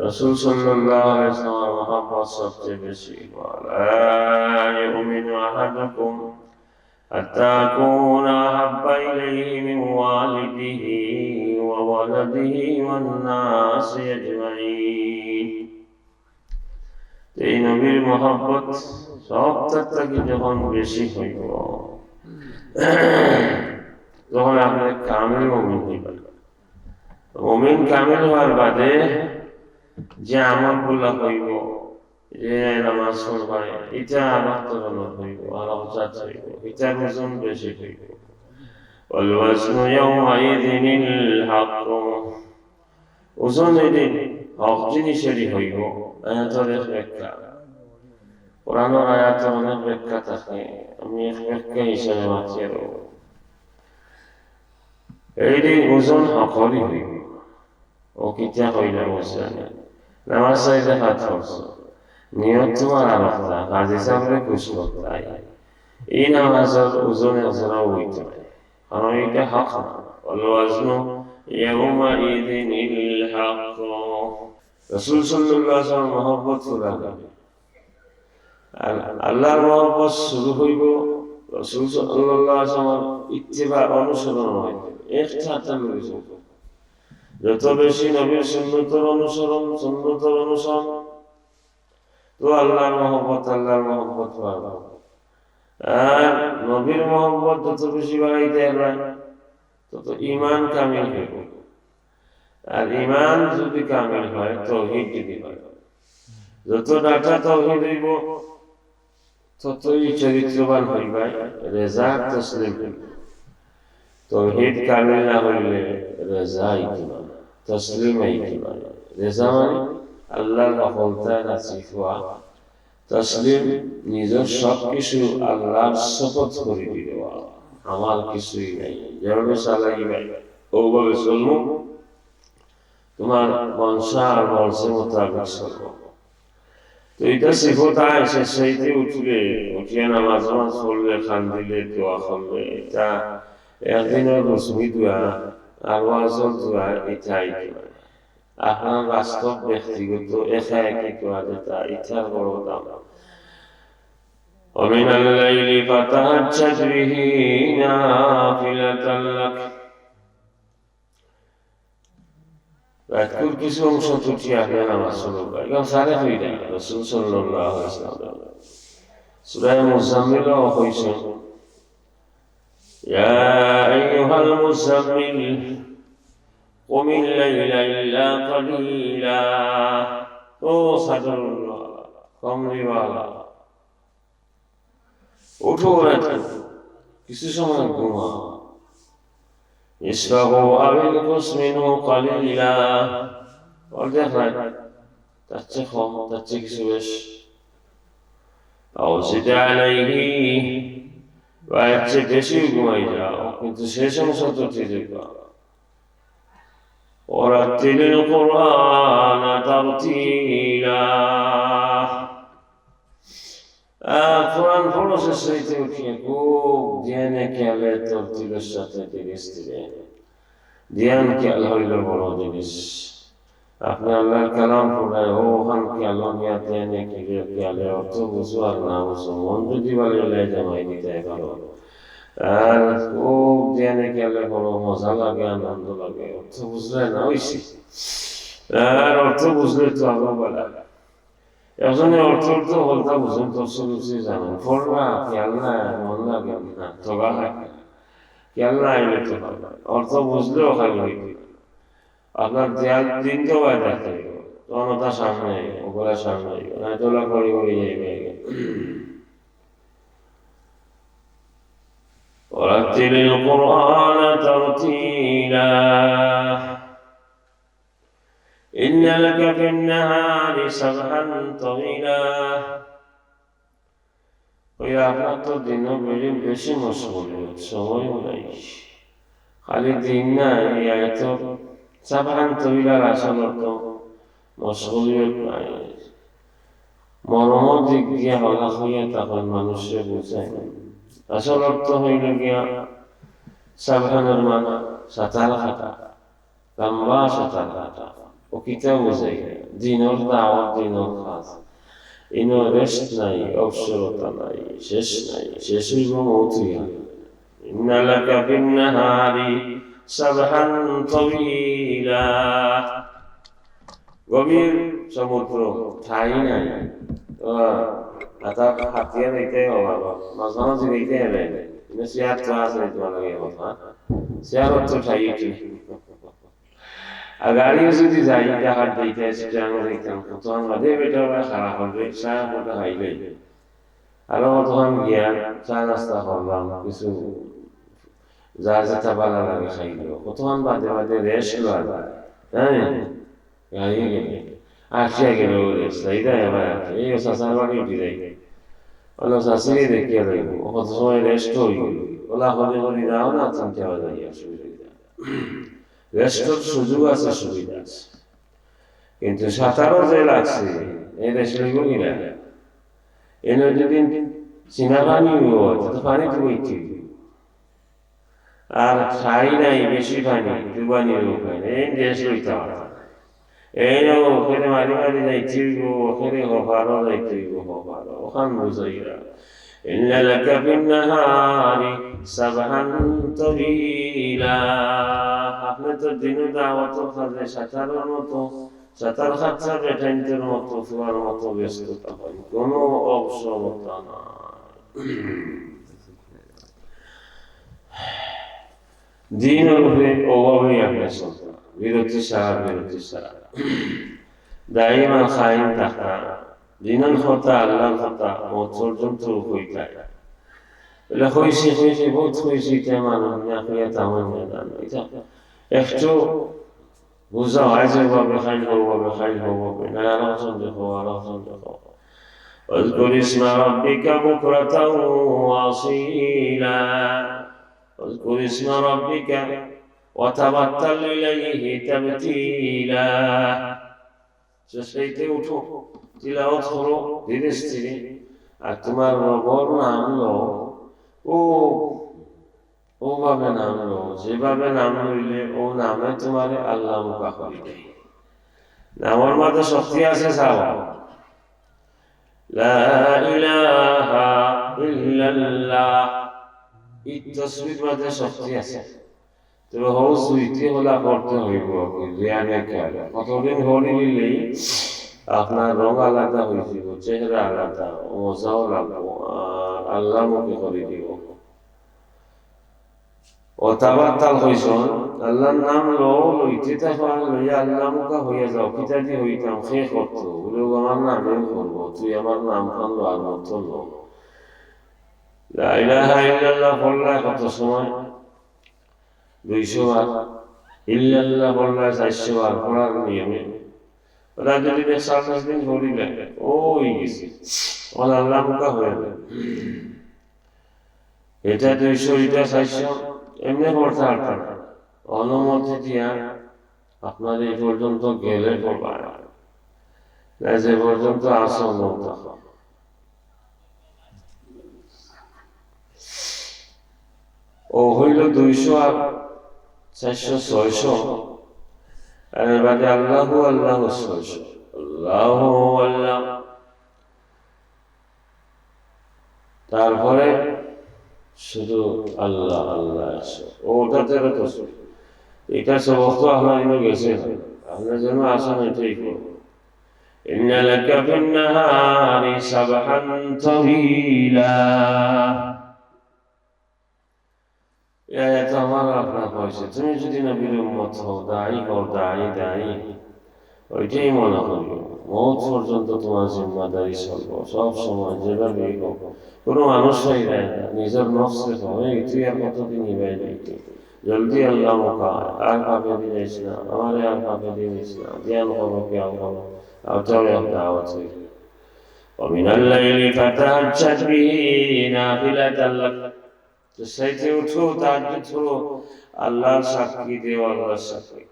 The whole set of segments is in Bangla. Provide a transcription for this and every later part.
রাসূল সাল্লাল্লাহু আলাইহি ওয়াসাল্লাম মহব্বত সবচেয়ে বেশি। লা ইউমিনু আহাদুকুম হাত্তা আকুনা আহাব্বা ইলাইহি মিন ওয়ালিদিহি ওয়া ওয়ালাদিহি ওয়ান নাসি আজমাইন। এই নবীর মহব্বত সবটার থেকে যখন বেশি হইব তখন আপনি কামিল মুমিন হইবেন। মুমিন কামিল হওয়ার বাদে যে আমলগুলো হইব, যে নামাজ পড়বা, এটা আমার তরণ হইব, আল্লাহ হইব, এটার ওজন বেশি হইব। والوزن يومئذ الحق ওজন এদিন হক জিনিসেরই হইব। আয়াতের ব্যাখ্যা, কোরআনের আয়াতে অনেক ব্যাখ্যা থাকে, আমি এক ব্যাখ্যা হিসেবে মাছিয়ে দেব। এই দিন ওজন হকরই হইব। ও কিতা হইলে বুঝলেন, নামাজ চাইলে হাত খরচ, নিয়ত তোমার আলাদা, কাজী সামনে খুশ করতাই, এই নামাজের ওজনের জোড়াও হইতে হয়, কারণ এটা হক না। والوزن يومئذ الحق। রাসূল সাল্লাল্লাহু আলাইহি ওয়াসাল্লাম মহব্বত ফুরাবে, আর আল্লাহর মহব্বত শুরু হইব রাসূল সাল্লাল্লাহু আলাইহি ওয়াসাল্লাম ইত্তিবা অনুসরণ হইবে। একসাথে লইছো, যত বেশি নবীর সুন্নতের অনুসরণ তো আল্লাহর মহব্বত পাবে। আর নবীর মহব্বত যত বেশি বাড়াইতে পারবে তত ঈমান কামিল হইব। আর ঈমান যদি কামিল হয় তাওহীদ যদি হয়, যত ডাটা তাওহীদ হইব ততই চরিত্রবান হইবে, রেজা তসলিম হইবে। তাওহীদ কামিল না হইলে রেজা ইমান, তসলিম ইমান। রেজা মানে আল্লাহর হকলতা নাসিব হওয়া, তসলিম নিজের সব কিছু আল্লাহর শপথ করে দেওয়া, আমার কিছুই নাই, যেভাবে চালাইবে ওভাবে চলবো, তোমার মনসা আর মর্জি মোতাবেক চলবো। তো এটা সিফত আছে, সেইতে উঠিয়ে নামাজ পড়লে, খান দিলে, দোয়া করলে, এটা একদিনের রশ্মি দোয়া আর ওয়াজল দোয়া, এটাই আপনার বাস্তব ব্যক্তিগত একাকি দোয়া যেটা, এটার বড় দাম। ومن الليل فتهجد به نافلة لك। রাতকুর কিছু অংশ তুটি আপনি নামাজ পড়বা, একদম সারে হয়ে যায়। রাসূল সাল্লাল্লাহু আলাইহি ওয়াসাল্লাম সূরা মুজাম্মিল হইছে, ইয়া আইয়ুহাল মুজাম্মিল কুমিল লাইলা ইল্লা কালিলা। ও সাদরুল্লাহ, কমরিওয়ালা, উঠো রাত, কিছু সময় ঘুমাও। ইসরাহু আবিল কুসমিনু কালিলা, অর্ধেক রাত, তার চেয়ে কম, তার চেয়ে কিছু বেশ। আও জিদ আলাইহি, বা এর চেয়ে বেশি ঘুমাই যাও, কিন্তু শেষ অংশ তো ঠিক দেখবা। ওয়ারাতিলিল কুরআন তারতিলা, কোরআন পড়ো শেষে উঠিয়ে খুব ধ্যানে খেয়ালে তরতিলের সাথে ধীরে স্থিরে। ধ্যান খেয়াল হইল বড় জিনিস। আপনি আল্লাহর কালাম পড়ায় ওখান খেয়াল নিয়ে ধ্যানে খেয়ালে অর্থ বুঝো আর না বুঝো, মন যদি বাড়িয়ে জামাই দিতে পারো, আর খুব ধ্যানে খেয়ালে বড় মজা লাগে, আনন্দ লাগে। অর্থ বুঝলে না হইছি, আর অর্থ বুঝলে তো আরো ভালো। একজনে অর্থ বলতে বুঝুন, তফসিল জানেন, পড়বা খেয়াল না, মন লাগে না, ঠগা লাগে, খেয়াল না এলে তো অর্থ বুঝলেও খালি হইবে। আপনার দেয়াল দিনকেও বাইরে রাখতে অনতা সামনে, ওগুলা সামনে, নাই তোলা করি যাইবে। ওরাতিলিল কুরআন তারতিলা إن لك في النهار سبحا طويلا। ওই আপনার তো দিনও বেশি মশগুলিয়ত, সময়ও নাই, খালি দিন না, এত সাবহান তবিলার আসল অর্থ মশগুলিয়ত নাই। মরম দিক দিয়ে হলা হইয়া তখন মানুষের বুঝায় না। আসল অর্থ হইল গিয়া সাবহানের মানা সাঁতার কাটা, লম্বা সাঁতার কাটা, ও কিতাব বুঝাই দিনের দাওয়াত দিনের কাজ ইনো রেস্ট নাই অবসরতা নাই শেষ নাই শেষ হইব মৌত হইয়া ইন্নালাকা বিন্নাহারি সাবহান তাওয়ীলা গভীর সমুদ্র ঠাই নাই আতা হাতিয়া দিতে হবে মাঝে দিতে হবে কিন্তু শেয়ার তো আছে তোমার লাগে কথা শেয়ার তো ঠাই কি আগাড়ি যদি যাই জাহাজ দিতে সেটা দেখতাম তো আমরা বেটা খারাপ হবে সারা মোটা হাইলে আরো তখন গিয়া চা নাস্তা করলাম কিছু যা যেটা ভালো লাগে খাইল তখন বাদে বাদে রেস্ট লওয়া হ্যাঁ গাড়ি গেলে আসিয়া গেল রেস্ট এইটা এবার এই সাসার বাড়ি উঠে যাই ওলা শাশুড়ি দেখিয়া যাইব কত সময় রেস্ট হয়ে গেল ওলা হলে বলি যাও না চিন্তা হয়ে যাই অসুবিধা রেস্টের সুযোগ আছে সুবিধা আছে কিন্তু সাঁতারও যে লাগছে এই রেস্ট লইব কিনা এনে যদি চিনা পানি তো পানি তো বইতে আর খাই নাই বেশি পানি ডুবানি উপায় এই দেশ লইতে হবে এই না ওখানে মারি মারি যাইতে ওখানে হবারও যাইতে হবারও ওখান বুঝাইরা إن لك في النهار سبحا طويلا আপনি তো দিনে দাওয়াত খাজে সাঁতারের মতো সাঁতার খাচ্ছা বেটাইনদের মতো ফুয়ার মতো ব্যস্ততা হয় কোনো অবসরতা না দিনের উপরে অভাবেই আপনি চলতে বিরতি সারা দাইমা খাইন থাকা দিনের কথা আল্লাহর কথা মত পর্যন্ত হইতা এটা হয়েছে বহুত হয়েছে মানুষ না হইয়া তেমন এটা একটু বুঝা হয় যে ভাবে খাইল হবে না আরো সন্দেহ واذكر اسم ربك بكرة وأصيلا واذكر اسم ربك وتبتل إليه تبتيلا চেষ্টাইতে উঠো তিলাওয়াত করো ধীরে স্থিরে আর তোমার রবের নাম লো ও ভাবে নাম লো যেভাবে নাম লইলে ও নামে তোমার আল্লাহ মুখা করিবে নামের মধ্যে শক্তি আছে যাও লা ইলাহা ইল্লাল্লাহ এই তাসবিহ মধ্যে শক্তি আছে তবে হউস হইতে হলা করতে হইব জ্ঞানে খেয়াল কতদিন হলি নিলেই আপনার রং আলাদা হয়ে যাব চেহারা আলাদা মজাও লাগবো আল্লাহ মুখে করে দিব ও তাবাত্তাল হইছ আল্লাহর নাম লইতে থাকা লইয়া আল্লাহ মুখা হইয়া যাও কিতাদি হইতাম সে করতো বলে আমার নামে করবো তুই আমার নাম খান লো আর মতো লো লা ইলাহা ইল্লাল্লাহ বললা কত সময় 200 বার ইল্লাল্লাহ বললা 400 বার পড়ার নিয়মে ওরা যদি 7 দিন বলিলে ওই গেছে আল্লাহ মুখা হয়ে যাবে এটা 200 এটা 400 এমনি পড়তে পারতাম অনুমতি দিয়া আপনার এই পর্যন্ত গেলে পড়বা না যে পর্যন্ত আসো মমতা ও হইল 200 আর 400 600 আর বাদে আল্লাহু 600 আল্লাহু আল্লাহ তারপরে শুধু আল্লাহ ওটাতে তো এটা সব অর্থ আপনার জন্য গেছে আপনার জন্য আসা এটাই করবো إن لك في النهار سبحا طويلا আমার আপনার পয়সা তুমি যদি নবীর উম্মত হও দায়ী ওইটাই মনে করবে মৌত পর্যন্ত তোমার জিম্মাদারি চলবো সব সময় যেভাবে হোক কোনো মানুষ হয়ে যায় না নিজের নফসে হয় তুই আর কতদিন নিবাই যাইতে জলদি আল্লাহ মুখা আর পাপে দিয়েছ না আমার আর পাপে দিয়েছ না জ্ঞান করো জ্ঞান করো أوتوا دعوتي ومن الليل فتهجد به نافلة لك تسيتي وتو تهجد الله ساكي دي والله ساكي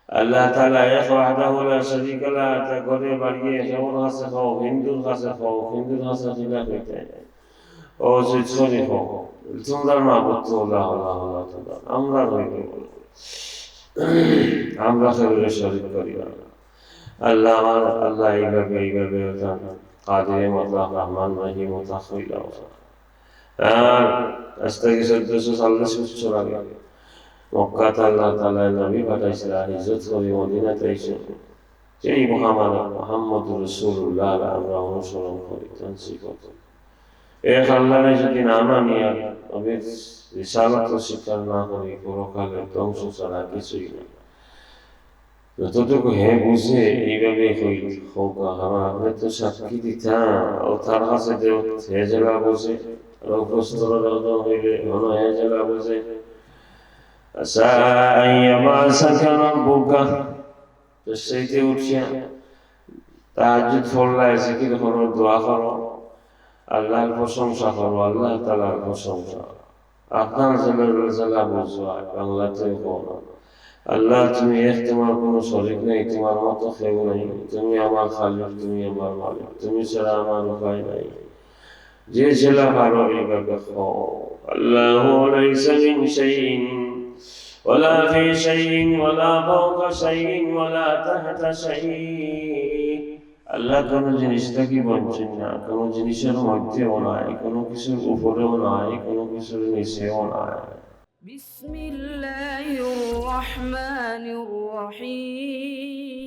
الله تعالى وحده لا شريك له تقول باريه شمول خاصه هندو خاصه خلاف او زيتوني هو تنظر ما بطول الله تعالى امر ربي আমরা শরীরে শরীর করি না। আল্লাহ আল্লাহ এইভাবে কাদের মতলব রহমান রহিম তাফিলাও আর আজ থেকে 1440 বছর আগে মক্কাতে আল্লাহ তাআলা নবী পাঠাইছিলেন, হিজরত করে মদিনাতে এসে সেই মুহাম্মদুর রাসূলুল্লাহ আমরা অনুসরণ করি, তানসিফত এক আল্লাহরে যদি না মানি আর নবীর রিসালাত স্বীকার না করি, পরকালের ধ্বংস ছাড়া কিছুই না। যতটুকু বুঝে এইভাবে হোক আপনি তো সাক্ষী দিতাম ও তার কাছে হে জেলা বুঝে প্রস্তর হইলে মনে হে জেলা বুঝে সেইতে উঠিয়া তাহাজ্জুদ পড়লা, জিকির করো, দোয়া করো, আল্লাহর প্রশংসা করো, আল্লাহ তাআলার প্রশংসা আপনার জেলা বুঝবা। বাংলাতে আল্লাহ তুমি এক, তোমার কোনো শরীক নেই, তোমার মতো কেউ নেই, তুমি আমার খালিক, তুমি আমার মালিক, তুমি ছাড়া আমার উপায় নাই। যে ছেলে ভালো এইভাবে আল্লাহু লাইসা মিন শাইইন ওয়ালা ফি শাইইন ওয়ালা ফাওকা শাইইন ওয়ালা তাহতা শাইইন। আল্লাহ কোনো জিনিস থেকে বঞ্চিত না, কোনো জিনিসের মধ্যেও নাই, কোনো কিছুর উপরেও নাই, কোনো কিছুর নিচেও নাই।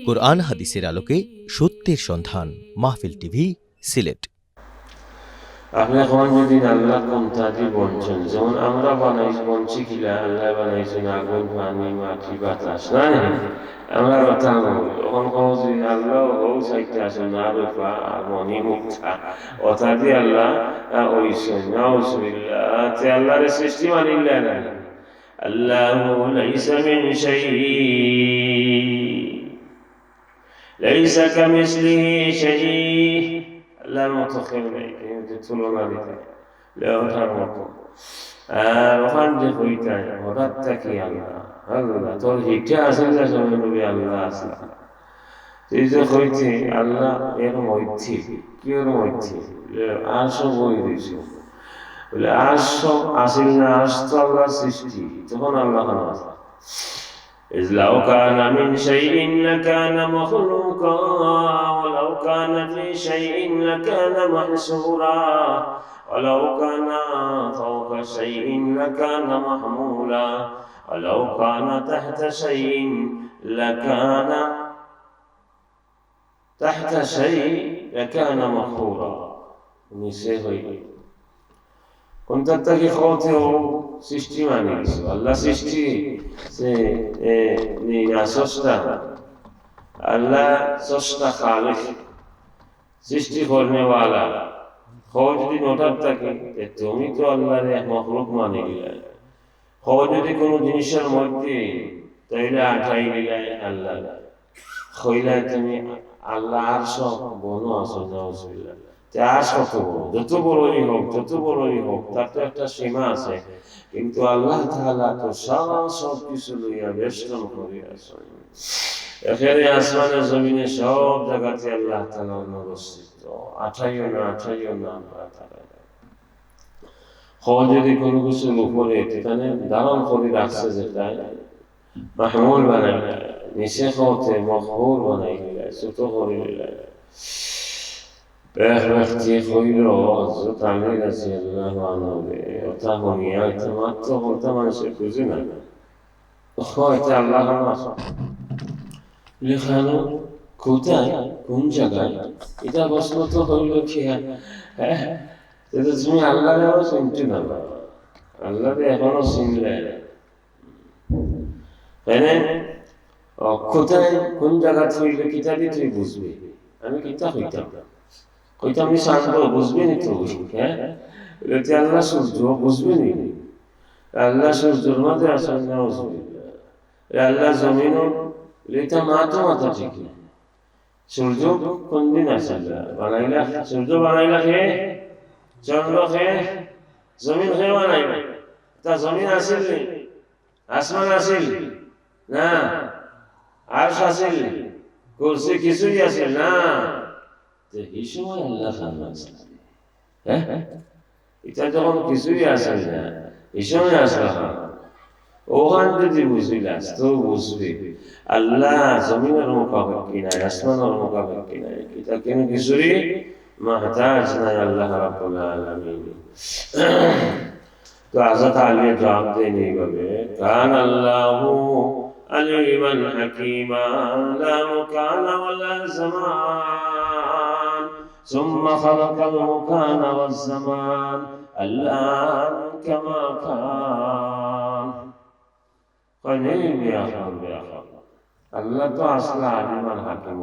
কোরআন হাদিসের আলোকে সত্যের সন্ধান, মাহফিল টিভি, সিলেট। আপনি এখন যদি আল্লাহ কোনটা দিয়ে বলছেন, যেমন আমরা বলছি কিলা আল্লাহ বানাইছেন আগুন, পানি, মাটি, বাতাস, না আমরা কথা এখন যদি আল্লাহ চাইতে আসেন না রূপা আর মনি মুক্তা কথা দিয়ে আল্লাহ ওইছেন নাউজুবিল্লাহ। আল্লাহর সৃষ্টি মানিল্লা না, আল্লাহু লাইসা মিন শাইইন লাইসা কামিসলিহি শাইইন। আল্লাহর মতো কেউ নেই, কিন্তু তুলনা দিতে ওঠার মতো। আর ওখান যে হইতায় হঠাৎ থাকি আল্লাহ আল্লাহ তোর হিটা আসেন না সময় নবী আল্লাহ আসে তুই যে হইতে আল্লাহ এরম হইতে কি ওরম হইতে আর সব বই দিয়েছ বলে আর সব আসিল না, আসতো আল্লাহ সৃষ্টি, তখন আল্লাহ আসে। إذ لو كان من شيء لكان مخلوقا ولو كان في شيء لكان محصورا ولو كان فوق شيء لكان محمولا ولو كان تحت شيء لكان تحت شيء لكان مخورا. কোনটা থেকে ক্ষমতে সৃষ্টি মানে কিছু আল্লাহ সৃষ্টি সে স্রষ্টা, আল্লাহ স্রষ্টা খালিক, সৃষ্টি করনেওয়ালা। খবর যদি নটার থাকে তুমি তো আল্লাহর এক মখলুক মানে গেলাই। খবর যদি কোনো জিনিসের মধ্যে তাইলে আঠাই গেলাই আল্লাহ হইলাই তুমি আল্লাহ আর সব বনো আসো নাউজুবিল্লাহ। কত বড়, যত বড়ই হোক, যত বড়ই হোক, তার তো একটা সীমা আছে। কিন্তু আল্লাহ তাআলা তো সারা সব কিছু লইয়া বেষ্টন করে আছেন। এখানে আসমানে জমিনে সব জায়গাতে আল্লাহ তাআলার অস্তিত্ব। আঠাইও না আল্লাহ তাআলা যদি কোনো কিছুর উপরে এখানে ধারণ করে রাখছে, যেটা মাহমুল বানাই নিচে হতে মকবুল বানাই ছোট করে এক ব্যক্তি হইল হযরত আলী রাদিয়াল্লাহু আনহু, ওটা হনিয়া এটা মাত্র বলতে মানুষের বুঝে না, এটা আল্লাহ লেখানো কোথায় কোন জায়গায় এটা প্রশ্ন তো হইল কি তুমি আল্লাহরেও চিনতে না, আল্লাহকে এখনো চিনলে কোথায় কোন জায়গা হইলে কিতা দিয়ে তুই বুঝবি। আমি কিতা হইতাম কইতাম নি শান্ত বুঝবি নি তো, এতে আল্লাহ সূর্য বুঝবি নি, আল্লাহ সূর্যের মাঝে আসেন না আল্লাহ জমিনও এটা মাথা ঠিক না। সূর্য কোন দিন আসে বানাইলা, সূর্য বানাইলা কে, চন্দ্র কে, জমিন কে বানাইলা। তা জমিন আসিল নি, আসমান আসিল না, আরশ আসিল, কুরসি কিছুই আসিল না। এই সময় আল্লাহ এটা যখন কিছুই আসে না, এই সময় আসলাম ওখান যদি বুঝিলাস তো বুঝবি আল্লাহ জমিনের মুখাপেক্ষি নাই, আসমানের মুখাপেক্ষি নাই, এটা কেন কিছুরই মাহতাজ নাই আল্লাহ রাব্বুল আলামিন। তো হযরত আলী জবাব দেন এইভাবে, কান আল্লাহু আলিমান হাকিমা লা মুকানা ওয়ালা জামান সুম্মা খালাকাল মুকানা ওয়াজ জামান আল্লাহ কামা কান। আল্লাহ তো আসলে আলিমান হাকিম।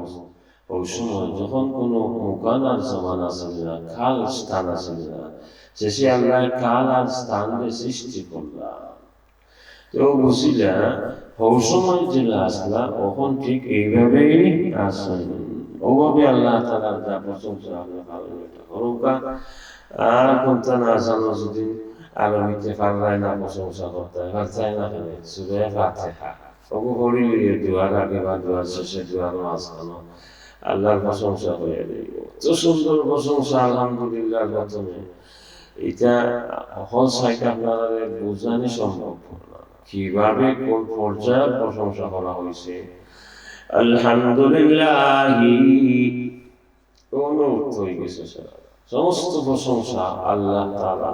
ওই সময় যখন কোনো মুকান আর জামান আসলে না, কাল স্থান আসলে না, শেষে আল্লাহ কাল আর স্থানকে সৃষ্টি করলাম। তো বুঝিলা ওই সময় যেটা আসলা তখন ঠিক এইভাবেই আসেন, ওভাবে আল্লাহ তাআলার যা প্রশংসা আল্লাহ ভালো করুকা। আর কোনটা না জানো যদি আরবিতে পারলাই না প্রশংসা করতে পারছাই না কেন সূরা ফাতিহা ওগো পড়িলে দুয়ার আগে বা দুয়ার শেষে দুয়ার মাঝখানে আল্লাহর প্রশংসা হয়ে যাইব। তো সুন্দর প্রশংসা আলহামদুলিল্লাহ প্রথমে এটা হল সাইকে আপনারা বোঝানো সম্ভব না কিভাবে কোন পর্যায়ে প্রশংসা করা হয়েছে। আলহামদুলিল্লাহ কোন অর্থ হয়ে গেছে সমস্ত প্রশংসা আল্লাহ তাআলা।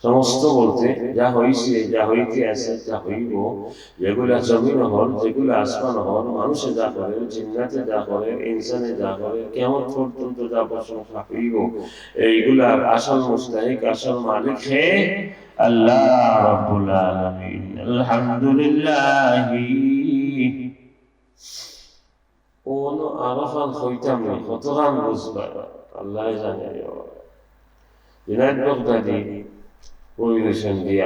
সমস্ত বলতে যা হইছে, যা হইতে আছে, যা হইব, যেগুলা জমিন হল, যেগুলা আসমান হল, মানুষে যা করে, জিন্নাতে যা করে, ইনসানে যা করে, কিয়ামত পর্যন্ত যা প্রশংসা হইব, এইগুলার আসল মুস্তাহিক, আসল মালিক হে আল্লাহ রাব্বুল আলামিন। আলহামদুলিল্লাহ ওনো আরফান হইতাম না কতখান বুঝবা আল্লাহ জানে। জুনায়েদ বাগদাদি পরিবেশন দিয়ে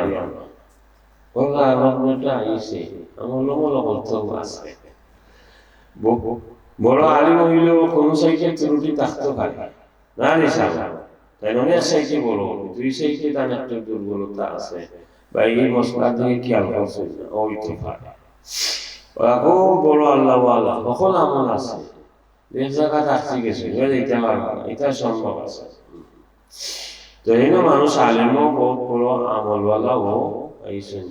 ওরা আমার মনটা আইসে আমার লোমলো করতেও আছে। বড় আলিম হইলেও কোনো সাইকে ত্রুটি থাকতে পারে না রে সামনে, তাই অনেক সাইকে বড় দুই সাইকে তার একটা দুর্বলতা আছে বা এই মশলা দিয়ে খেয়াল করছে না ওই তো পারে। ওরা খুব বড় আল্লাহ আল্লাহ কখন আমল আছে এক জায়গা থাকতে গেছে এটা সম্ভব আছে। তো এই মানুষ আলেমও বহুত বড় আমলওয়ালাও আইসেন।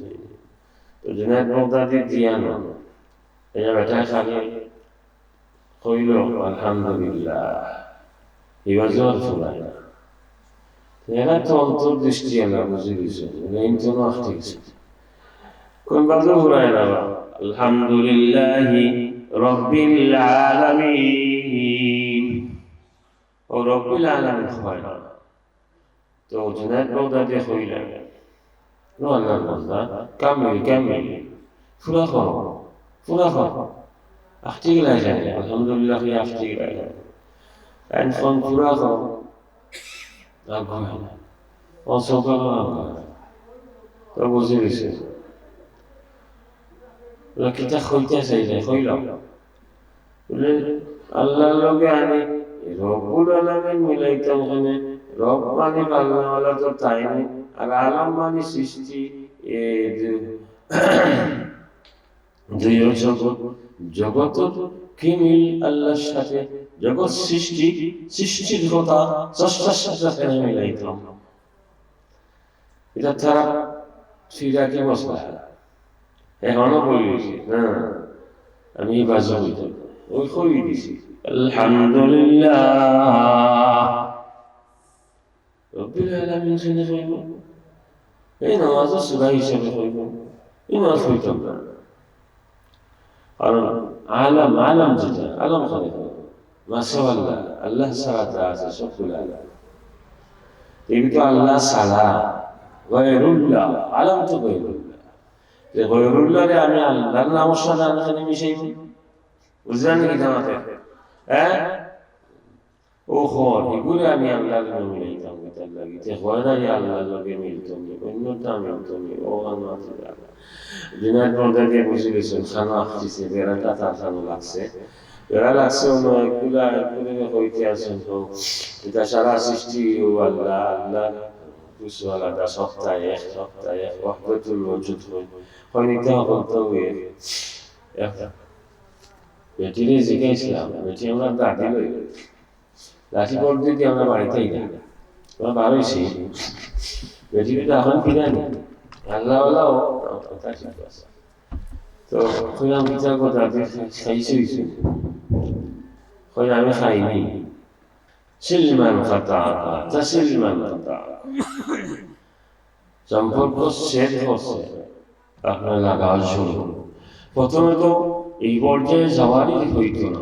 তো জুনায়েদ বাগদাদি দিয়া না এটা বেটা খালি কইল আলহামদুলিল্লাহ এবার জোর ফুলাই না এরা তো অন্তর্দৃষ্টি আল্লাহ বুঝে গেছে এই তো না ঠিক কোন বাজে ফুলাই না আলহামদুলিল্লাহ রব্বিল আলামিন ও রব্বিল আলামিন হয় না। তো জুনায়েদ বাগদাদি কইলেন নো আল্লাহর বান্দা কামিল কামিল পুরা করো আখটি গেলাই যায় আলহামদুলিল্লাহ আখটি গেলাই যায় এখন পুরা করো আগুন অসকাল তো বুঝে গেছে কিতা কইতে চাইলে কইলাম বলে আল্লাহর লগে আমি রব্বুল আলামিন মিলাইতাম ওখানে। রব মানে আল্লাহ তো তাই না, আর আলাম মানে সৃষ্টি জগৎ কি মিল আল্লাহর সাথে, জগৎ সৃষ্টির কথা স্রষ্টার সাথে মিলাইতাম। এটা তারা ফিরাকে মশলা এখনো বলিছি না আমি বাজা হইত ওই কই দিছি আলহামদুলিল্লাহ রব্বিল আলামিন শুনে কইব এই নামাজ সূরা হিসেবে কইব এই নামাজ হইতাম না। কারণ আলম যেটা আলম করে মাশাআল্লাহ আল্লাহ ছাড়া আছে সকল আল্লাহ কিন্তু আল্লাহ ছাড়া গায়রুল্লাহ আলম তো গায়রুল্লাহ যে গায়রুল্লাহরে আমি আল্লাহর নামের সাথে আমি মিশাই বুঝলেন কি জানাতে হ্যাঁ ও হর এগুলো আমি আল্লাহর নামে মিলাইতাম তার লাগি যে হয় না আল্লাহর লগে মিলতাম অন্যটা মিলতাম ও আল্লাহ জুনায়েদ বাগদাদি বুঝে গেছেন খানা আসছে বেড়াটা তার খানা লাগছে বেড়া লাগছে অন্য এগুলা হইতে আছেন তো এটা সারা সৃষ্টি ও আল্লাহ আল্লাহ বুঝো আলাদা সপ্তাহে এক ওয়াহদাতুল ওজুদ হইতে হতো বেটিরে জিজ্ঞাসলাম বেটি আমরা দাদি লই লাঠি বল দিদি আমরা বাড়িতেই না আমরা বারোইছি বেটিটা এখন ফিরে আনি আল্লাহ আল্লাহ কথা ঠিক আছে তো কইলাম বিচার কথা খাইছি কই আমি খাইনি সিলমান খাতা তাসিলমান খাতা সম্পর্ক শেষ হচ্ছে আপনার লাগার শুরু প্রথমে তো এই পর্যায়ে যাওয়ারই হইত না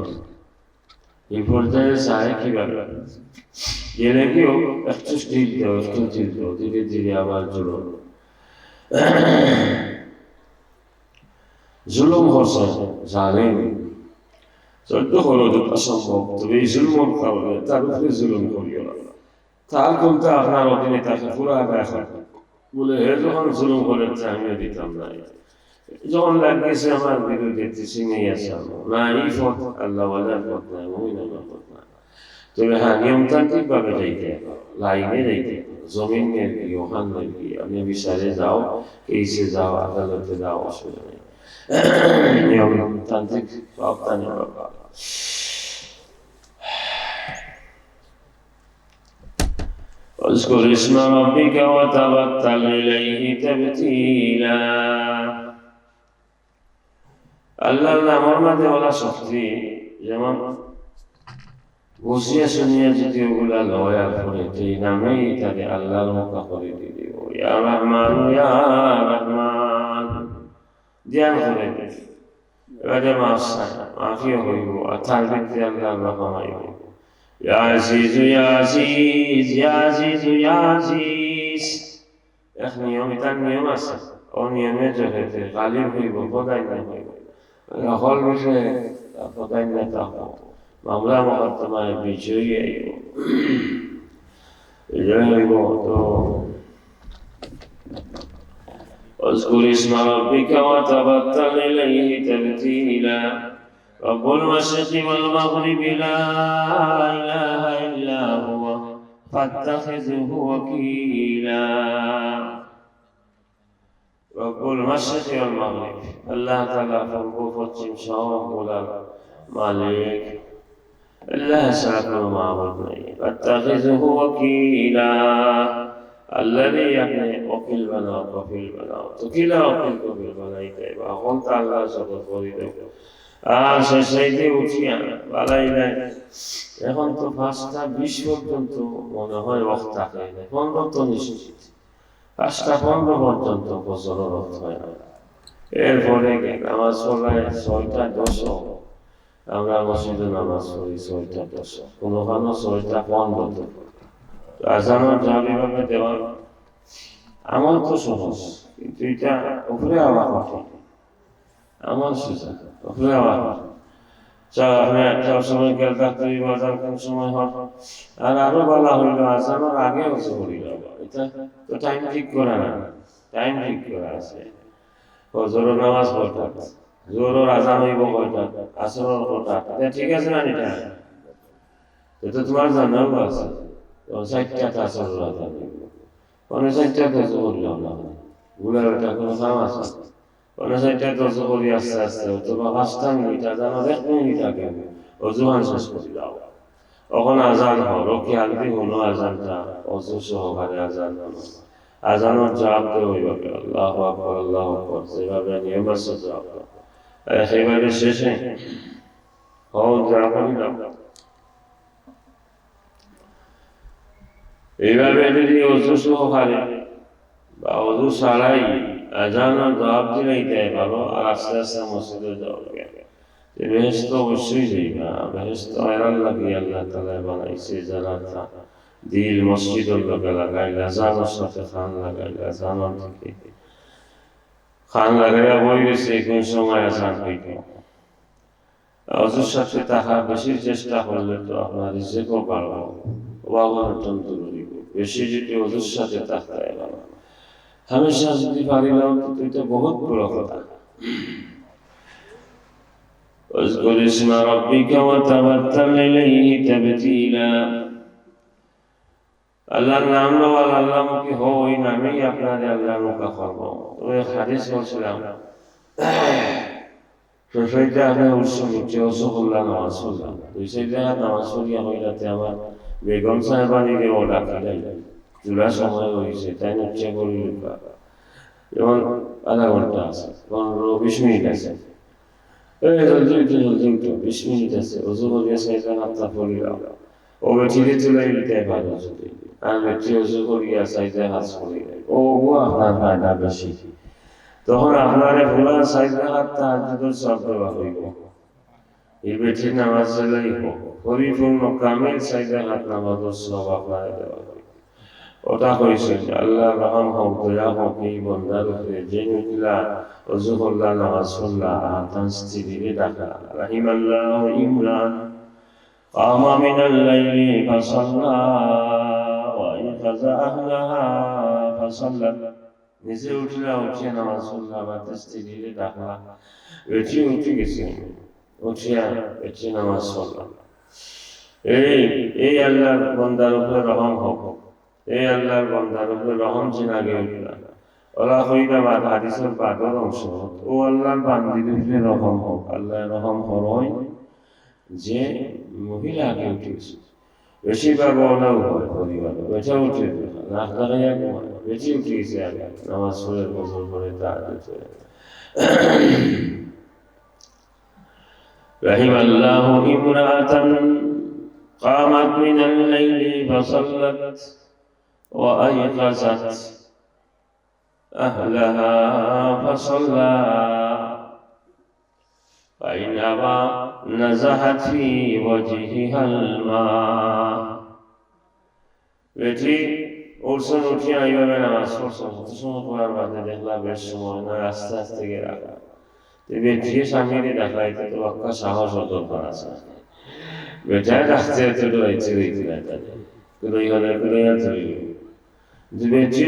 এই পর্যায়ে যায় কিভাবে গেলে গিয়েও একটু স্টিল দেও একটু চিল দেও ধীরে ধীরে আবার জুলুম হচ্ছে জানেন সহ্য করো যত সম্ভব তবে এই জুলুম কারণে তার উপরে জুলুম করিও না তার কিন্তু আপনার অধীনে তাকে পুরো আদায় করে বলে হে যখন জুলুম করেছে আমিও দিতাম না যখন লাগছে আমার বিরুদ্ধে সিনে আছে না এই পথ আল্লাহ ওয়ালার পথ না মুমিনের পথ না তবে হ্যাঁ নিয়মতান্ত্রিক ভাবে যাইতে লাইনে যাইতে জমিনের কি ওখানের কি আপনি বিচারে যাও কেসে যাও আদালতে যাও অসুবিধা নেই নিয়মতান্ত্রিক রপ্তানি واذكر اسم ربك وتبتل إليه تبتيلا আল্লাহর নামের মধ্যে ওলা শক্তি যেমন বসিয়া শুনিয়া যদি ওগুলা লয়ার করে সেই নামেই তাকে আল্লাহর মুখা করে দিয়ে ইয়া রহমান ইয়া রহমান ধ্যান করে এবারে মাফিও হইব আর তার ভিতরে আল্লাহর রহমাই হইব ইয়া আজিজ ইয়া আজিজ ইয়া আজিজ ইয়া আজিজ এক নিয়ম তার নিয়ম আছে ও নিয়মে যদি গালিব হইব বদাই না হইব হল বিষয়ে বদাই না থাকবো মামলা মোকদ্দমায় বিজয়ী আইব বিজয়ী হইব তো واذكر اسم ربك وتبتل إليه تبتيلا رب المشرق والمغرب لا إله إلا هو فاتخذه وكيلا رب المشرق والمغرب الله تعالى فرقوف الشمشاء ولا مالك الله سعكم معبدنا فاتخذه وكيلا الذي يعني وكيل بنا وكيل بنا وكيلا وكيل بنا يتبع أخونت الله سبحانه وتعالى শেষাইতে উঠিয়া বালাই নাই এখন তো 5টা 20 পর্যন্ত মনে হয় ওয়াক্ত থাকে না 15 তো নিশ্চিত 5টা 15 পর্যন্ত ফজরের ওয়াক্ত হয় না এরপরে নামাজ পড়ায় 6টা 10 আমরা মসজিদে নামাজ পড়ি 6টা 10 কোনোখানে 6টা 15 আজানের জবাবে দেওয়া আমার তো সহজ কিন্তু এটা উপরে আওয়াজ ওঠে আমার সোজা উপরে আওয়াজ আপনি সব সময় গেল থাকতে বাজার কোন সময় হয় আর আরো বলা হইলো আজানের আগে হচ্ছে করি এটা তো টাইম ঠিক করে না টাইম ঠিক করে আছে ফজর নামাজ পড়তা জোহরের আজান হইব কয়টা আসরের কয়টা এটা ঠিক আছে না এটা এটা তোমার জানাও আছে 60টা আসরের আজান হইব 60টা জোহর না গুলার এটা কোনো কাম আছে 60টা জোহর করি আস্তে আস্তে অথবা 5টা মিনিট আজান 1 মিনিট আগে ওজুহান শেষ করে দাও তখন আজান হয় রকি আলবি হলো আজানটা অজু সহকারে আজান হলো আজানের জবাব দেওয়া হইবে আল্লাহু আকবার যেভাবে নিয়ম আছে জবাব সেইভাবে শেষে জবাব দিলাম এইভাবে যদি অজু সহকারে বা অজু ছাড়াই আজানের জবাব দিলেই দেয় ভালো আর আস্তে আস্তে মসজিদে যাওয়া বেহেশত অবশ্যই যাইবা বেহেশত আয়রান লাগি আল্লাহ তাআলা বানাইছে যারা দিল মসজিদের লগে লাগাইলা আজানের সাথে খান লাগাইলা আজানের থেকে খান লাগাইয়া বই গেছে কোন সময় আজান হইত অজুর সাথে থাকার বেশি চেষ্টা করলে তো আপনার রিজিকও বাড়বো অভাবনটন দূর হইব বেশি যদি অজুর সাথে থাকতে পারবে হামেশা যদি পারিলাম তো এটা বহুত বড় কথা واذكر اسم ربك وتبتل إليه تبتيلا আল্লাহর নাম লওয়ার আল্লাহমুখী হও ওই নামেই আপনাদের আল্লাহর মুখা করব ওই হাদিস বলছিলাম সেইটা আমি উৎসে অসফল্লা নামাজ পড়লাম দুই সাইডে নামাজ পড়িয়া হইলাতে আমার বেগম সাহেবানিকে ও ডাকিলাই চুলা সময় হয়েছে তাই নিচ্ছে করিল যেমন আধা ঘন্টা আছে, 15-20 মিনিট আছে, জলদি উঠো, 20 মিনিট আছে, ওযু করিয়া সাইডে হাতটা ফলিলাম, ও বেঠিলে চলে দিতে পারো যদি, আর বেঠি ওযু করিয়া সাইডে হাত ফলিলাই, ও আপনার ফায়দা বেশি। তখন আপনার পুরা সাইডে হাতটা হাজুর সব দেওয়া হইব, এই বেঠি নামাজ চলাই হোক, পরিপূর্ণ কামিল সাইডে হাত নামাজের সব আপনার দেওয়া হইব। ওটা কইছেন আল্লাহ রহম হোক, দয়া হোক এই বন্দার উপরে, যে মহিলা ওযু করলা, নামাজ পড়লা, তার স্ত্রীকে ডাকা, রাহিমাল্লাহু ইমরান কামা মিনাল লাইলি ফাসাল্লা ওয়া ইনকাযা আহলাহা ফাসাল্লা, নিজে উঠলা, উঠিয়া নামাজ পড়লা, বা তার স্ত্রীকে ডাকলা, বেটি উঠে গেছে, উঠিয়া বেটি নামাজ পড়লা, এই আল্লাহর বন্দার উপরে রহম হোক, এই আল্লাহর বন্দার উপরে রহম জিন আগে উঠলা, ওলা হইনা বাদ হাদিসের বাদর অংশ, ও আল্লাহর বান্দির উপরে রহম হোক, আল্লাহ রহম হরই যে মহিলা আগে উঠে গেছে, বেশিরভাগ ওনাও হয় পরিবার, বেটা উঠে রাত লাগাইয়া ঘুমায়, বেশি উঠে গেছে আগে, নামাজ পড়ে গোসল করে তাহাজ্জুদ করে। রাহিমাল্লাহু ইমরাতান قامت من الليل فصلت وأيقظت أهلها فصلى فإن أبى نزحت في وجهها الماء, বেটি উঠছেন, উঠিয়া এইভাবে নামাজ পড়ছেন, কত সময় পড়ার বাদে দেখলা বেশ সময় না, আস্তে আস্তে গিয়ে রাখা, বেটি সামনে দেখা, এতে তো বাক্কা সাহস দরকার আছে, বেটায় রাখতে এত দৌড়াইছে বেটি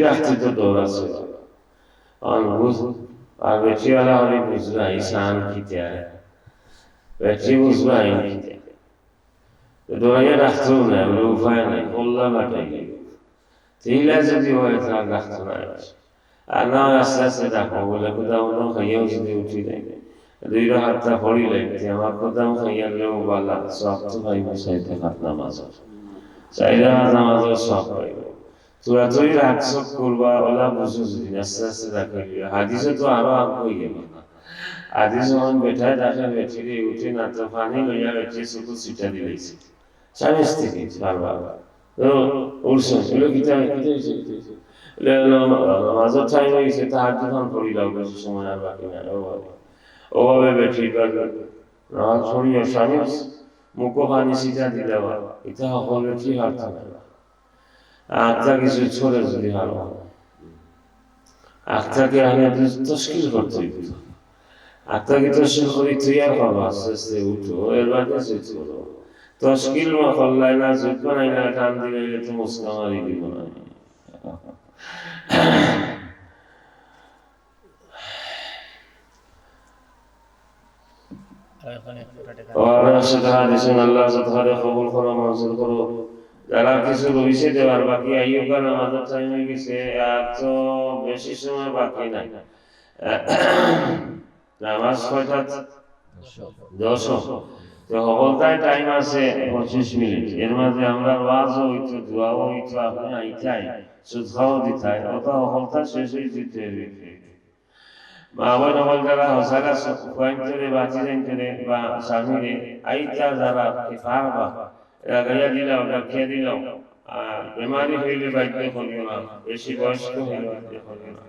রাখতে তো দৌড় আছে, আর বেটিওয়ালা হলে বুঝবা ইসান খিতে, বেটি বুঝবা আইন খিতে, দৌড়াইয়া রাখতেও নাই, বলে উপায় নাই, কল্লা বাটাই গেল, তেইলা যদি হয় তার রাখতে নাই, আর না আস্তে আস্তে ডাকো, বলে কোথাও খাইয়াও যদি উঠি নাই, দুই হাতটা পড়িলেন, আমার কোথাও খাইয়ালেও বালা সব তো পাইব, সাইডে হাত নামাজ, সাইডে হাত নামাজের সব পাইব, তোরা তুই রাত সব করবা, ওলা বুঝো যদি আস্তে আস্তে দেখাইবি, হাদিসে তো আরো আগ হয়ে গেল, হাদিস যখন বেটায় দেখা, বেঠিরে উঠে না তো পানি লইয়া বেঠে শুধু সিটা দিলেছে, স্বামী স্ত্রী বারবার উঠছেন, এগুলো কিতা নামাজের টাইম হয়ে গেছে, তাহাজ্জুদ পড়িলাম, বেশি সময় আর বাকি নাই, ওভাবে বেঠি নামাজ পড়িয়া স্বামী মুখ পানি সিটা দিলে, এটা সকলের কি হাত থাকে, আত্মা কিছু ছড়ে যদি হার আত্মাকে আমি তশকিল করতে হইব, আত্মাকে তশকিল করি তুই আর পাবো, আস্তে আস্তে উঠো, এর বাদে সুইচ করো, তশকিল মা করলাই না, জুট বানাই না, টান দিলে তো মুসকা মারি দিব না। যারা কিছু রয়েছে দেওয়ার বাকি, আইয়ুকা নামাজের টাইম হয়ে গেছে, আর তো বেশি সময় বাকি নাই, নামাজ কয়টা? 10, তো সকলটাই টাইম আছে 25 মিনিট, এর মাঝে আমরা ওয়াজও হইতো, দোয়াও হইতো, আপনি আইতাই সুদখাও দিতাই, ওটা সকলটা শেষ হয়ে যেতে হইবে। মা নকল যারা হসারা কয়েকজনে বাঁচি যাইতে বা স্বামীরে আইতা যারা পারবা, এরা গাইয়া দিলাম, রাখিয়া দিলাম, আর বেমারি হইলে বাইতে করিও না, বেশি বয়স্ক হইলে বাইতে করিও না।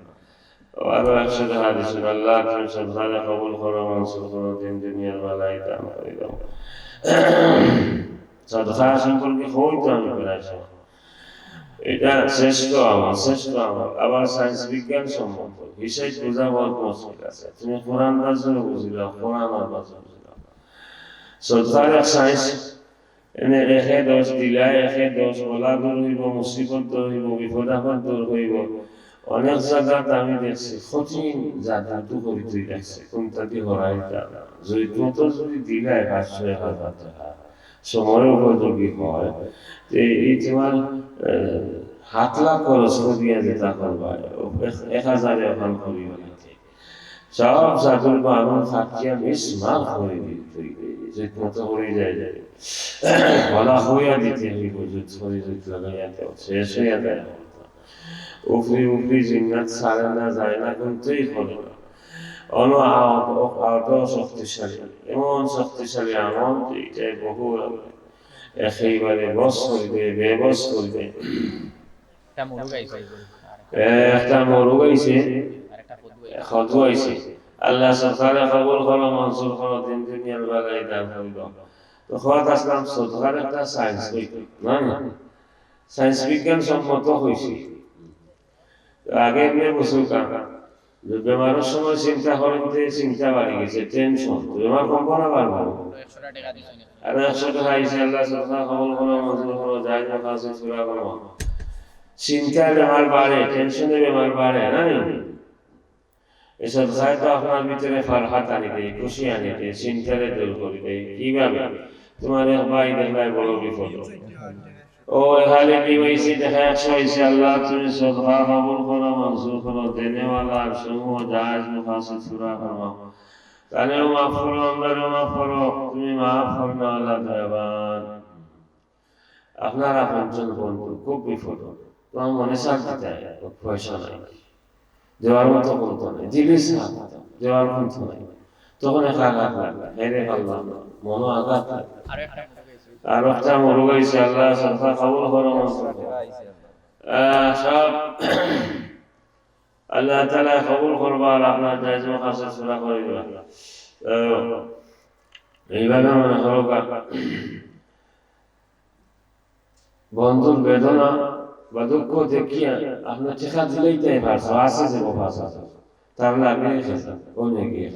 আরো একসাথে হাদিস, আল্লাহ তুমি সবসাদা কবুল করো, মনসুর করো, দিন দুনিয়ার বেলায় দান করে দাও। সাদা সম্পর্কে হইতো আমি প্রায়, এটা শ্রেষ্ঠ আমল, শ্রেষ্ঠ আমল। আবার সায়েন্স বিজ্ঞান সম্মত, হিসাব বোঝা বহুত মুশকিল আছে, তুমি কোরআন বাজরে বুঝিলা, কোরআন আর বাজরে বুঝিলা, সরকার সায়েন্স এনে রেখে দোষ দিলা, রেখে দোষ বলা দূর হইব, মুসিবত দূর হইব, বিপদ আপদ দূর হইব। অনেক জায়গাতে আমি দেখছি কঠিন জাদু করে তুই দেখছে, কোনটা দিয়ে হরাইটা যদি মতো যদি দিলাই 500-1000 টাকা সময় উপযোগী হয়, এই তোমার হাতলা খরচ করিয়া যেটা করবা, 1000 ওখান করিও না, সব জাদুর বাহন থাকিয়া মিসমার করে দিতে যে মতো করে যায়, বলা হইয়া দিতে হইব, যুদ্ধ করে যুদ্ধ লাগাইয়া দেওয়া শেষ হইয়া দেয়। উপরি জিন্নাত ছাড়ে না, যায় না, কোনটাই হবে না। আওয়াজ শক্তিশালী, এমন শক্তিশালী আমল এটাই বহু একেবারে বস করবে, বেবস করবে। একটা মরু গাইছে, খদু আইছে, আল্লাহ সরকারে কবুল করো, মনসুর করো, দিন দুনিয়ার বেলায় দান করো। তো খোয়াত আসলাম সরকার একটা সায়েন্স না না সায়েন্স বিজ্ঞান সম্মত হয়েছে। আগে এমনি বসুন কাকা বেমারের সময় চিন্তা করেন, চিন্তা বাড়ি গেছে, টেনশন, বেমার কমবো না পারবো, আর 100 টাকা আইসে, আল্লাহ সরকার কবুল করো, মনসুর করো, যাই না কাছে চূড়া করো। চিন্তায় বেমার বাড়ে, টেনশনে বেমার বাড়ে না। এসব তো আপনার ভিতরে ফারহাত আনি দেয়, খুশি আনি দেয়, চিন্তারে দূর করে দেয়। কিভাবে? তোমার ভাই দেখায় বড় বিপদ, ও এখানে কি হয়েছে, দেখা 100 হয়েছে, আল্লাহ তুমি সদকা কবুল করো, মনসুর করো, দেনেওয়ালা আরশুমু জায়েজ মুফাসসির সূরা ফরমাও, তানেও মাফ করো, আমরাও মাফ করো, তুমি মাফ করো আল্লাহ দয়াবান। আপনার আপনজন বন্ধু খুব বিপদ, তোমার মনে শান্তি চায়, পয়সা নাই, দেওয়ার মতো বলতো নাই, দিলে দেওয়ার মতো নাই, তখন একটা আঘাত লাগবে, হেরে পারলাম না, মনো আঘাত লাগবে। আর একটা মরু গাইছে, আল্লাহ সরকার কবুল করো, সব আল্লাহ তাআলা কবুল করবা, আর আপনার জায়েজ মুফাসসির সূরা করে দিবা। এইভাবে মনে করো বন্ধুর বেদনা বা দুঃখ দেখিয়া আপনার টেকা দিলেই তাই পারছো, আছে যে ভাষা তার লাগে অনেক গিয়ে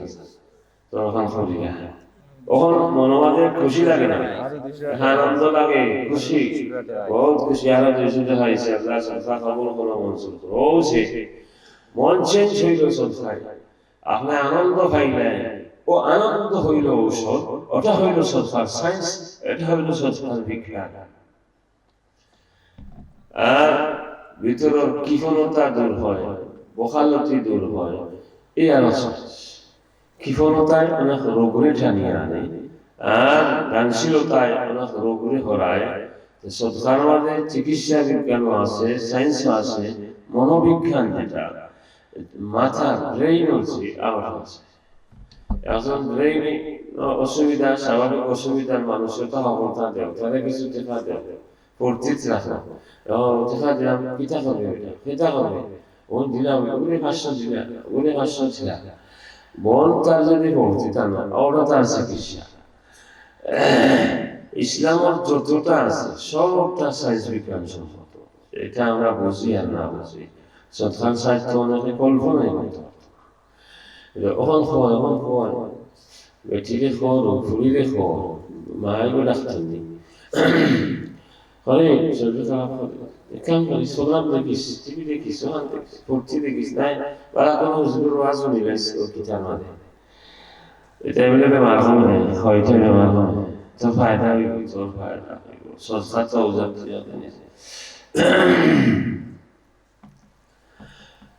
তখন খুঁজি না, তখন মনোবাদে খুশি লাগে না, আনন্দ লাগে, খুশি, বহুত খুশি। আর 200 টাকা আইছে, আল্লাহ সরকার কবুল করো, মনসুর করো, ও সে মন চেঞ্জ হইল সরকার, আপনি আনন্দ পাইলেন, ও আনন্দ হইল ঔষধ, ওটা হইল সরকার সায়েন্স, এটা হইল সরকার বিজ্ঞান। আর ভিতরের কৃপণতা দূর হয়, বখালতি দূর হয়, এই আলোচনা কৃপণতায় অনেক রোগরে টানিয়ে আনে, আর দানশীলতায় অনেক রোগরে হরায়। সৎকার মাঝে চিকিৎসা বিজ্ঞানও আছে, সায়েন্সও আছে, মনোবিজ্ঞান যেটা মাথার ব্রেইন হচ্ছে আবার আছে। এখন ব্রেইন অসুবিধা, স্বাভাবিক অসুবিধার মানুষের তো ক্ষমতা দেও, তারা কিছু দেখা দেও, পরিচিত রাখো, দেখা দিলাম কিতা করবে, কিতা করবে, ও দিলাম ওগুলি 500 দিলাম, ওগুলি 500 ছিলাম, মন তার যদি পরিচিতা না, ওটা তার চিকিৎসা। ইসলামের যতটা আছে সবটা সায়েন্স বিজ্ঞান সম্মত, এটা আমরা বুঝি আর না বুঝি। সৎকার সাহিত্য অনেকে কল্পনাই করতে পারত, ওখান খাওয়া, ওখান খাওয়া, বেটিরে খাওয়া, ফুলিরে খাওয়া, মায়েরও ডাক্তার নেই, শরীর খারাপ করে কাম করি, সোলাম দেখিস, টিভি দেখিস, ওখান দেখিস, পড়ছি দেখিস, নাই বালা কোনো হুজুরের ওয়াজও নিলেস ও কিতার মাঝে, এটা বলে বেমার হবে, হয়তো বেমার হবে, তো ফায়দা হইব, তোর ফায়দা হইব, সস্তা তো ওজার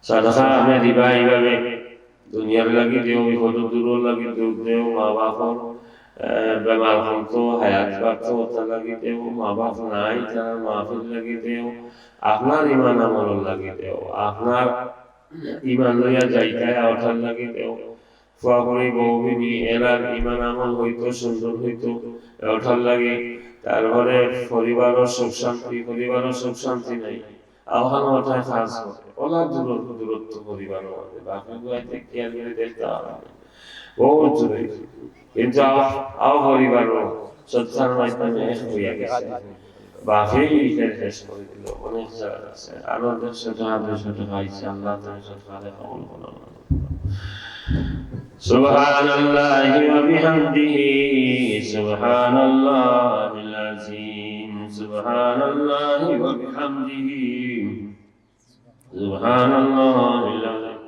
সাদা আমি দিবা এইভাবে দুনিয়ার লাগি দেও, বিপদ দূর লাগি দেও, মা বাপর বেমার হতো, হায়াত বাড়তো, ওটা লাগি দেও, মা বাপ নাই তার মাহফিল লাগি দেও, আপনার ইমান আমল লাগি দেও, আপনার ইমান লইয়া যাইতায় ওঠার লাগি দেও, ফুয়াকড়ি বউবিনি এলার ইমান আমল হইতো, সুন্দর হইতো, ওঠার লাগে। তারপরে পরিবারের সুখ শান্তি, পরিবারের সুখ শান্তি নাই, আহ্বান ওঠায় কাজ করে, ওলা দূরত্ব পরিবার মধ্যে, বাপের গুয়াইতে খেয়াল করে দেখতে হবে বহুত জরুরি। কিন্তু আও পরিবারও সৎকার মাধ্যমে এক হইয়া গেছে, বাপেই এটার শেষ করে দিল, অনেক জায়গা আছে, আরো 150 টাকা 200 টাকা আইছে, আল্লাহ তুমি সৎকারে কবুল করো। সুবহানাল্লাহি ওয়া বিহামদিহি, সুবহানাল্লাহিল আযীম, সুবহানাল্লাহি ওয়া বিহামদিহি, সুবহানাল্লাহিল আযীম।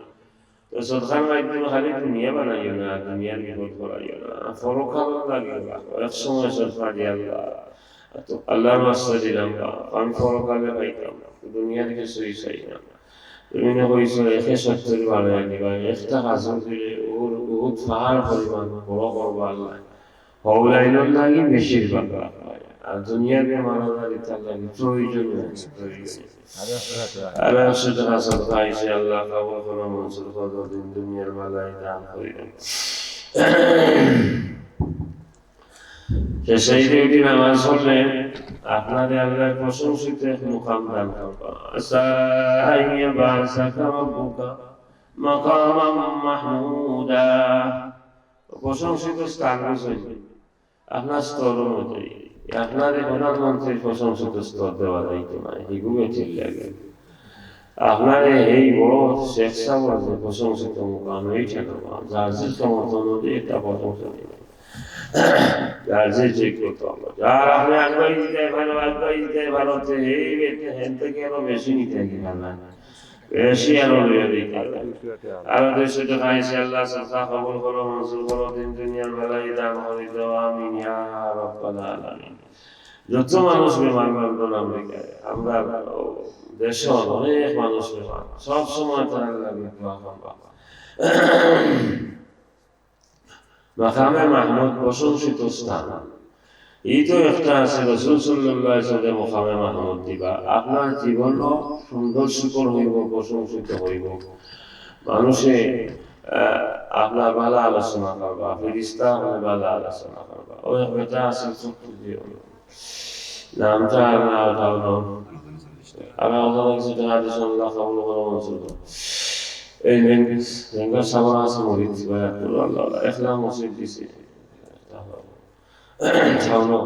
তো সৎকার মাধ্যমে খালি দুনিয়া বানাইও না, দুনিয়ার বিপদ করাইও না, পরকাল লাগিও না। এক সময় সৎকার দিয়ে আল্লাহর রাস্তায় দিলাম, আমি পরকালে পাইতাম, দুনিয়ার কিছুই চাই না। তুমি না কইছো 170 বাড়াই দিবা, একটা কাজ দিলে ওর বহুত পাহাড় পরিমাণ বড় করবো আল্লাহ, হওলাইল লাগি বেশিরভাগ আর দুনিয়ার বেমানাদারি তার লাগে প্রয়োজনীয় আর সেটা হাসান খাইছে আল্লাহ কবুল করো মঞ্জুর করো দিন দুনিয়ার বেলায় দান করিলেন সেই দিন নামাজ পড়লে আপনাদের আল্লাহর প্রশংসিত এক মুকাম দান করবা আসাইয়া বাসাকা রাব্বুকা মাকামাম মাহমুদা প্রশংসিত স্থান হইছে আপনার স্তর অনুযায়ী আপনাদের প্রধানমন্ত্রীর প্রশংসিত স্তর দেওয়া যাইতো না এগুলো ঠিক লাগে আপনার এই বড় শেখ সাহেব যে প্রশংসিত মুকাম এইটা না যার যে ক্ষমতা অনুযায়ী এটা প্রশংসা নেই যার যে যে করতে হবে যার আপনি আগ্রহী দিতে ভালোতে এই হেন থেকে আরো বেশি নিতে গেলেন না বেশি আরো লইয়া দিতে আরো দেশে তো খাইছে আল্লাহ সাথা কবুল করো মঞ্জুর করো দিন দুনিয়ার বেলায় দান করে দাও আমিন ইয়া রাব্বাল আলামিন যত মানুষ বিমান বন্দর আমেরিকায় আমরা দেশে অনেক মানুষ বিমান সব সময় তারা লাগে দোয়া করবা মাকামে মাহমুদ প্রশংসিত স্থান এই তো একটা আছে রাসূল সাল্লাল্লাহু আলাইহি ওয়াসাল্লাম মাকামে মাহমুদ দিবা আপনার জীবন সুন্দর সুকর হইব প্রশংসিত হইব মানুষে আপনার ভালো আলোচনা করবা ফেরেশতা ভালো আলোচনা করবা ওই বেটা আছে সত্যি দিও নামটা না দাও আমি আল্লাহ যেটা হাদিস আল্লাহ কবুল করো মঞ্জুর করো এই লেঙ্গা সামরা আছে মরিদ ভাই আল্লাহ ইখলাম মসজিদ দিছি ছাউনো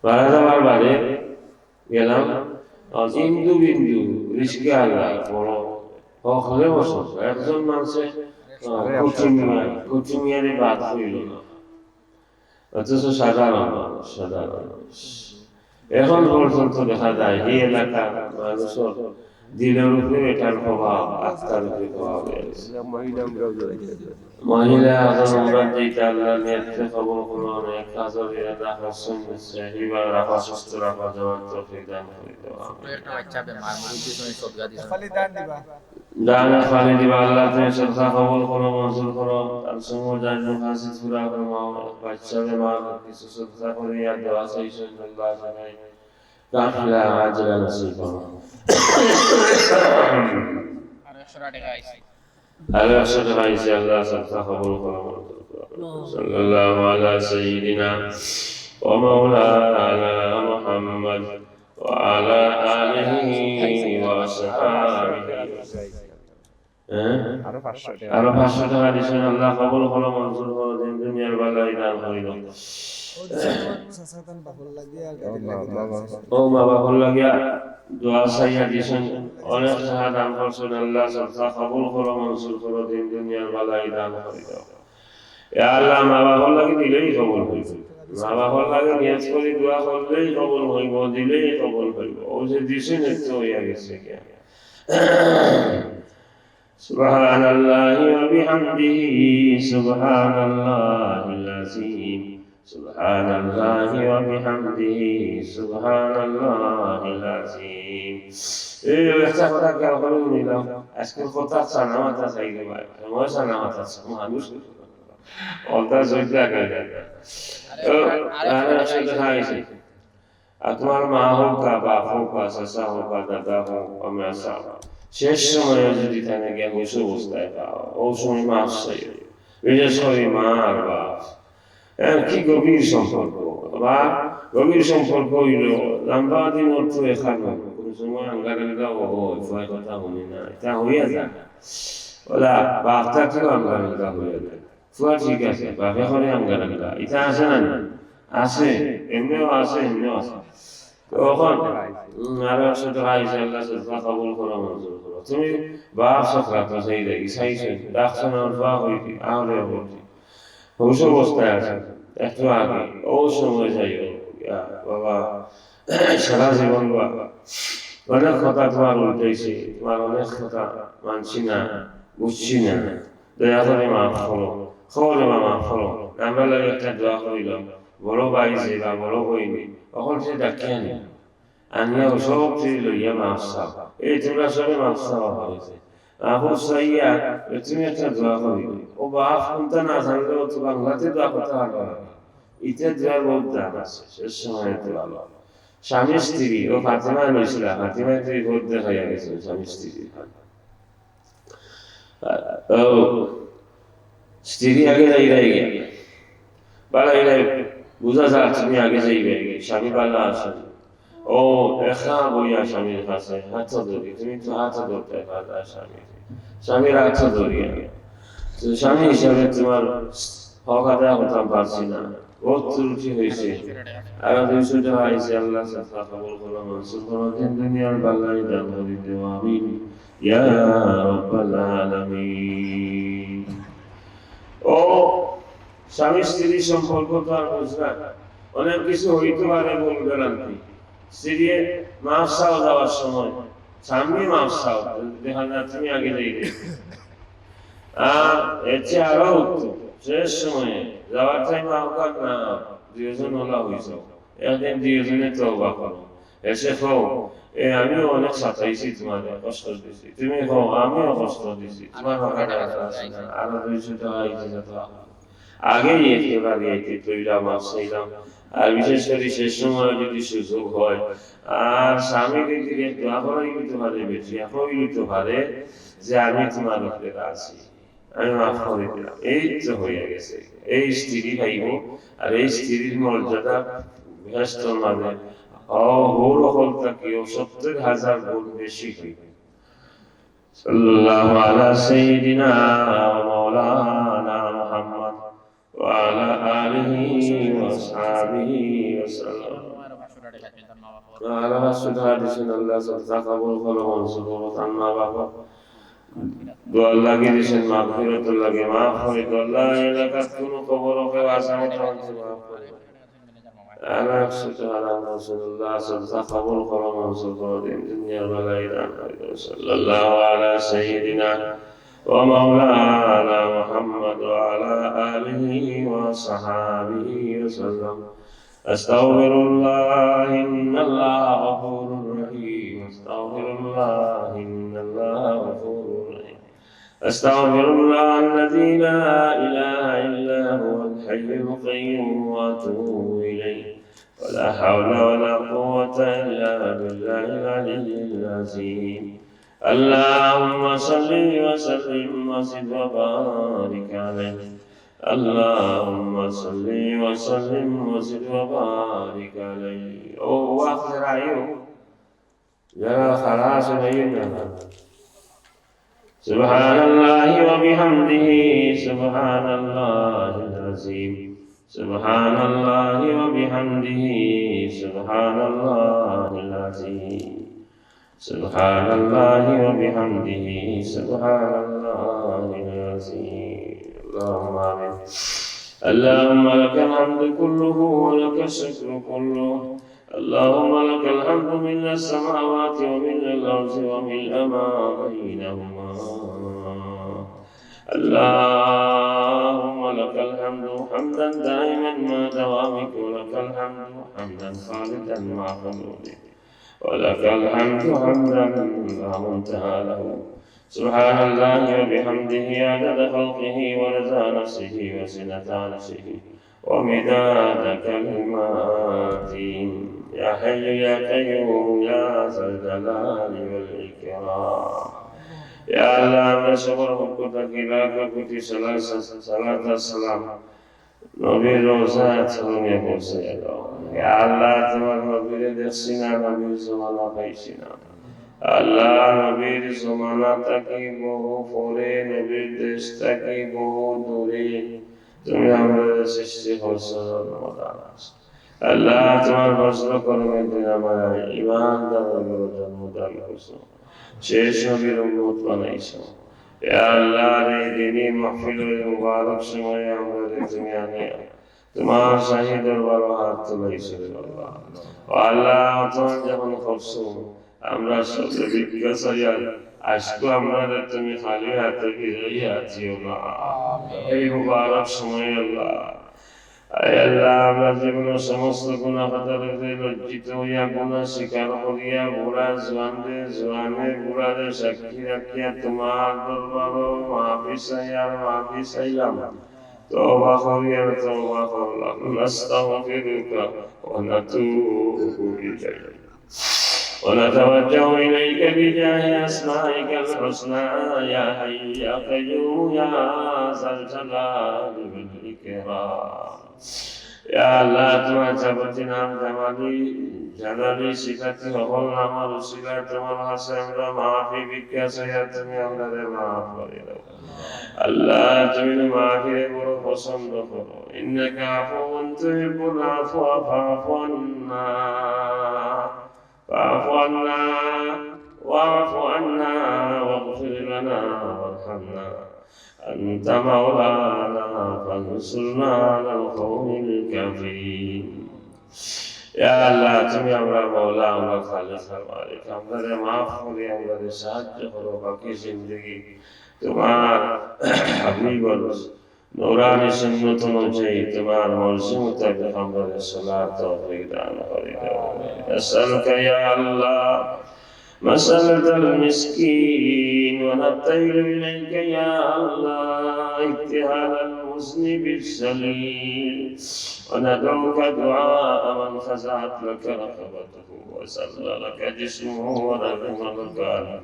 বারাদাবার বাড়ে গেলাম ইন্দু বিন্দু রিস্কে আল্লাহ বড় হলে বসো একজন মানুষে কুচুমিয়ারে বাদ হইল না অথচ সাধারণ মানুষ এখন পর্যন্ত দেখা যায় এই এলাকার মানুষের দিলের উপরে এটার প্রভাব আত্মার উপরে প্রভাব মহিলা আমরা যেটা আল্লাহ নেত্রে খবর কোনো অনেক কাজের রাখা শুনছে এবার রাখা সুস্থ রাখা যাওয়ার তৌফিক দান করে দেওয়া দান খালি দিবা আল্লাহ তুমি সদকা কবুল করো মঞ্জুর করো তার সঙ্গে জানো হাসি পুরা করো বাচ্চাদের মা কিছু সদকা করে আর দেওয়া চাই আল্লাহ জানাই কাফলা আজরা নসিব করো على أشهد الله سبحانه صلى الله على سيدنا ومولانا محمد وعلى آله وصحبه আরো 500 টাকা দিছেন আল্লাহ কবুল করো মঞ্জুর করো দিন দুনিয়ার বেলায় দান করিল ও মা বাবার লাগিয়া দোয়া চাইয়া দিছেন অনেক টাকা দান করছেন আল্লাহ সদকা কবুল করো মঞ্জুর করো দিন দুনিয়ার বেলায় দান করিল ইয়া আল্লাহ মা বাবার লাগি দিলেই কবুল হইব মা বাবার লাগি নিয়ত করে দোয়া করলেই কবুল হইব দিলেই কবুল হইব ও যে দিছেন তো হইয়া গেছে কি سبحان الله وبحمده سبحان الله العظيم سبحان الله وبحمده سبحان الله العظيم এই একটা কথা কেন করে নিলাম আজকে কথা সানামাতা চাইলে ভাই সময় সানামাতা মানুষ অলটা জয়টা গায় আর সেটা খাইছে তোমার মা হোক বা বাপ হোক বা চাচা হোক বা দাদা হোক বা মেসা শেষ সময়ে যদি তাকে জ্ঞান বসে অবস্থায় পাও ও সময় মাফ চাই বিশেষ করে মা আর বাপ কি গভীর সম্পর্ক বা গভীর সম্পর্ক হইল লম্বা দিন অর্থ এখানে কোন সময় আঙ্গারাঙ্গা ও ভয় কথা শুনি না এটা হইয়া যায় ওলা বাপটা কেউ আঙ্গারাঙ্গা হইয়া যায় ফুয়া ঠিক আছে বাপে করে আঙ্গারাঙ্গা এটা আছে না আছে এমনিও আছে এমনিও আছে তখন আরো 100 টাকা আইসা আল্লাহ সদকা কবুল করো মঞ্জুর করো তুমি বাপ সফরাত সেই দেখি সাইছে ডাকছো না বা হইতি আরে হইতি হুশ অবস্থায় আছে একটু আগে ও সময় যাইও বাবা সারা জীবন বাবা অনেক কথা তোমার উল্টাইছে তোমার অনেক কথা মানছি না বুঝছি না দয়া করে মাফ করো খবরে মাফ করো আমরা লাগে একটা দোয়া করিলাম বড় বাইছে বা বড় হইনি তখন সে ডাকিয়া নি আনিয়া সব কিছু লইয়া মাফ চাও এই তোমরা সবে মাফ চাওয়া হয়েছে মাফ চাইয়া তুমি একটা দোয়া করিবে ও বাপ কোনটা না জানলেও তো বাংলাতে দোয়া করতে পারবে না ইটা দেওয়ার বহুত দাম আছে, শেষ সময় এত ভালো। স্বামী স্ত্রী ও ফাতেমা লইছিল, ফাতেমা তুই ভোট দেখাইয়া গেছে স্বামী স্ত্রী। ও স্ত্রী আগে যাই গিয়া বালা এলাই বুঝা যায় তুমি আগে যাইবে, স্বামী বালা আসে। ও একা বইয়া স্বামীর কাছে হাত ধরি, তুমি তো হাত ধরতে পারলা স্বামী, স্বামীর হাত ধরিয়া। স্বামী হিসাবে তোমার হক আদায় করতাম পারছি না, বহুত ত্রুটি হয়েছে। আর 200 টাকা আইসে, আল্লাহ সাথে কবুল করো, মনসুর করো, দিন দুনিয়ার বালাই দান করে দেও, আমিন ইয়া রাব্বাল আলামিন। ও স্বামী স্ত্রী সম্পর্ক তো আর বুঝলা, অনেক কিছু হইতে পারে, ভুল ভ্রান্তি। স্ত্রী মাফ চাও যাওয়ার সময়, স্বামী মাফ চাও, দেখা না তুমি আগে যাইবে। আর এর চেয়ে আরো উত্তম, শেষ সময়ে যাওয়ার টাইম আহ্বান না, দুইজন ওলা হইছ, একদিন দুইজনে তওবা করো, এসে কও আমিও অনেক সাতাইছি, তোমারে কষ্ট দিছি, তুমি কও আমিও কষ্ট দিছি, তোমার হকাটা আছে না, আরো 200 টাকা আইতে যেত আগেই একেবারে আইতে তৈরা মাফ চাইলাম। আর বিশেষ করে শেষ সময় যদি সুযোগ হয়, আর স্বামীকে দিকে দোয়া করাই হইতে পারে, বেশি এখন হইতে পারে যে আমি তোমার উপরে আছি, আমি মাফ করে দিলাম, এই তো হয়ে গেছে। এই স্ত্রী ভাইব, আর এই স্ত্রীর মর্যাদা বেহেশতের মাঝে হৌর হল থাকিও 70,000 গুণ বেশি হইবে। সাল্লাল্লাহু আলা সাইয়্যিদিনা ওয়া মাওলানা মুহাম্মদ ওয়া আলা আলিহি ওয়া সাহবিহি ওয়া সাল্লাম। আল্লাহ সাথে কবুল করো, মনসুর করো, আম্মা বাবা দোয়া লাগিয়ে দিয়েছেন, মাগফিরাত লাগে, মাফ করে দাও আল্লাহ, এলাকার কোনো কবরকে আসামত মানতে মাফ করে দাও আল্লাহ। সুবহানাল্লাহ, রাসূলুল্লাহ সাল্লাল্লাহু কবুল করো, মনসুর করো, দিন দুনিয়ার বালাই দান করে দাও। সাল্লাল্লাহু আলা সাইয়্যিদিনা ওয়া মাওলানা মুহাম্মদ ওয়া আলা আলিহি ওয়া সাহবিহি ওয়া সাল্লাম। আস্তাগফিরুল্লাহ, ইন্নাল্লাহা গফুরুর রহিম। আস্তাগফিরুল্লাহ, ইন্নাল্লাহা গফুরুর রহিম। أستغفر الله الذي لا إله إلا هو الحي القيوم وأتوب إليه، ولا حول ولا قوة إلا بالله العلي العظيم. اللهم صل وسلم وزد وبارك عليه، اللهم صل وسلم وزد وبارك عليه. أو وقت رأيه جرى خلاص بيننا. سبحان الله وبحمده، سبحان الله العظيم، سبحان الله وبحمده، سبحان الله العظيم، سبحان الله وبحمده، سبحان الله العظيم. اللهم آمين. اللهم لك الحمد كله ولك الشكر كله، اللهم لك الحمد من السماوات ومن الأرض ومن ما بينهما. اللهم لك الحمد حمدا دائما مع دوامك، ولك الحمد حمدا خالدا مع حلولك، ولك الحمد حمدا لا منتهى له. سبحان الله وبحمده عدد خلقه ورضا نفسه وزنة عرشه ومداد كلماته. يا حي يا قيوم يا ذا الجلال والإكرام. يا الله আমরা সবার পক্ষ থেকে লাখ কোটি সালাত সালাম নবীর রোজা চরণে পৌঁছে দাও। ইয়া আল্লাহ তোমার নবীর দেখছি না, নবীর জমানা পাইছি না। আল্লাহ নবীর জমানা থেকে বহু পরে, নবীর দেশ থেকে বহু দূরে তুমি আমাদের সৃষ্টি করছো। আল্লাহ তোমার বস্ত্র কর্মে তুমি আমার ইমান দানের জন্ম দান করছো, শেষ নবীর উম্মত বানাইছো। ইয়া আল্লাহ এই দিনই মাহফিলের মুবারক সময়ে আমাদের তুমি আনিয়া তোমার শাহী দরবারে হাত তুলাইছো। আল্লাহ তোমার যখন করছো আমরা সবচেয়ে জিজ্ঞাসা আজকে আমাদের তুমি খালি হাতে বিজয়ী আছিও না। এই মুবারক সময়ে আল্লাহ আল্লাহ আমরা জীবনের সমস্ত গুনাহ খাতাতে লজ্জিত হইয়া গুনাহ স্বীকার করিয়া বুড়া জোয়ানে বুড়াদের সাক্ষী রাখিয়া তোমার দরবারে মাফি চাইলাম। توبة خير توبة خير نستغفرك ونتوب إليك ونتوجه إليك بجاه أسمائك الحسنى يا حي يا قيوم يا ذا الجلال والإكرام يا الله তোমার যাবতীয় নাম জালালি সিফাতি হল আমার উসিলা তোমার কাছে আমরা মাফি ভিক্ষা চাই তুমি আমাদের মাফ করে দাও আল্লাহ তুমি মাফি বড় পছন্দ করো ইন্নাকা আফুন তুহিব্বুল আফওয়া ফাফু আন্না فاعف عنا واعف عنا واغفر لنا وارحمنا أنت مولانا فانصرنا على القوم الكافرين يا الله তুমি আমরা মাওলা আমরা খালিক মালিক আমাদের মাফ করে আমাদের সাহায্য করো বাকি জিন্দেগি তোমার হাবিবুর নূরানি সুন্নত অনুযায়ী তোমার মর্জি মোতাবেক আমাদের সালাত তৌফিক দান করে দাও আসআলুকা ইয়া আল্লাহ مسألة المسكين ونبتهل إليك يا الله ابتهال المذنب السليم وندعوك دعاء من خزعت لك رقبته وسل لك جسمه ورغم مكانه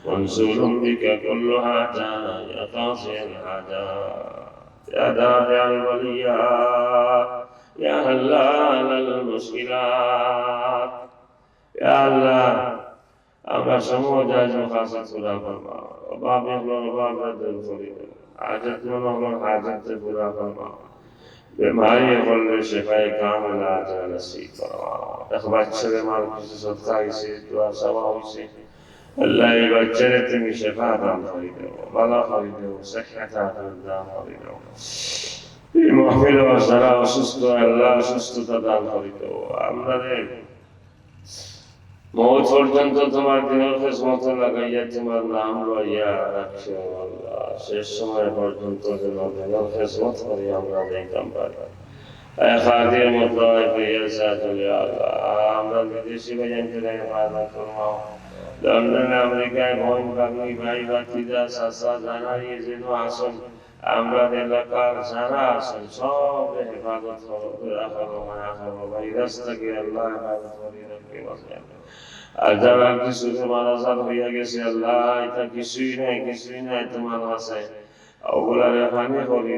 منزول بك كل حاجة يا قاضي الحاجات يا دافع الوليات يا حلال المشكلات يا الله আমরা সমুদায় মুখাসাত পুরা ফরমাও অভাব হলো অভাব দূর করে দাও হাজত হলো হাজত পুরা ফরমাও বেমারি হলে শিফায়ে কামিল আতা নসিব ফরমাও এক বাচ্চা বেমার কিছু সদকা হইছে দোয়া সওয়া হইছে আল্লাহ এই বাচ্চারে তুমি শিফা দান করে দাও ভালো করে দাও সিহহাত দান করে দাও এই মাহফিল যারা অসুস্থ আল্লাহ সুস্থতা দান করে দাও আমাদের মৌত পর্যন্ত তোমার দিনের খেজমত লাগাইয়া তোমার নাম লইয়া রাখছো আল্লাহ শেষ সময় পর্যন্ত যেন দিনের খেজমত করি আমরা দেখতাম পারি খাদির মতো আমরা বিদেশি ভাইয়ানকে হেফাজত ফরমাও লন্ডন আমেরিকায় বোন ভাগ্নি ভাই ভাতিজা চাচা জানাই যেন আসুন আমরা এলাকার যারা আছেন সব হেফাজত করো মায়া করো ভাইরাস থেকে আল্লাহ হেফাজত করি রাখবে বাঁচান আর যারা কিছু মারাজার হইয়া গেছে আল্লাহ এটা কিছুই নাই তোমার কাছে ওগুলারে পানি করি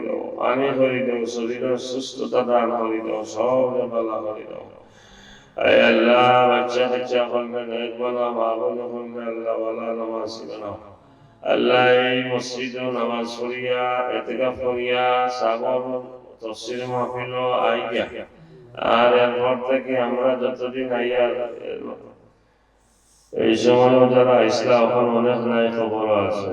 দাও শরীরের সুস্থতা দান করি দাও সব ভালো করি দাও আয় আল্লাহ বাচ্চা কাচ্চা করবেন একবার মা বোন করবেন আল্লাহ ওয়ালা নামাজ বানাও আল্লাহ এই মসজিদে নামাজ পড়িয়া ইতিকাফ করিয়া সাগর তাফসীর মাহফিল আইয়া আর এরপর থেকে আমরা যতদিন আইয়া এই সময় যারা ইসলাম এখন অনেক নাই খবর আছে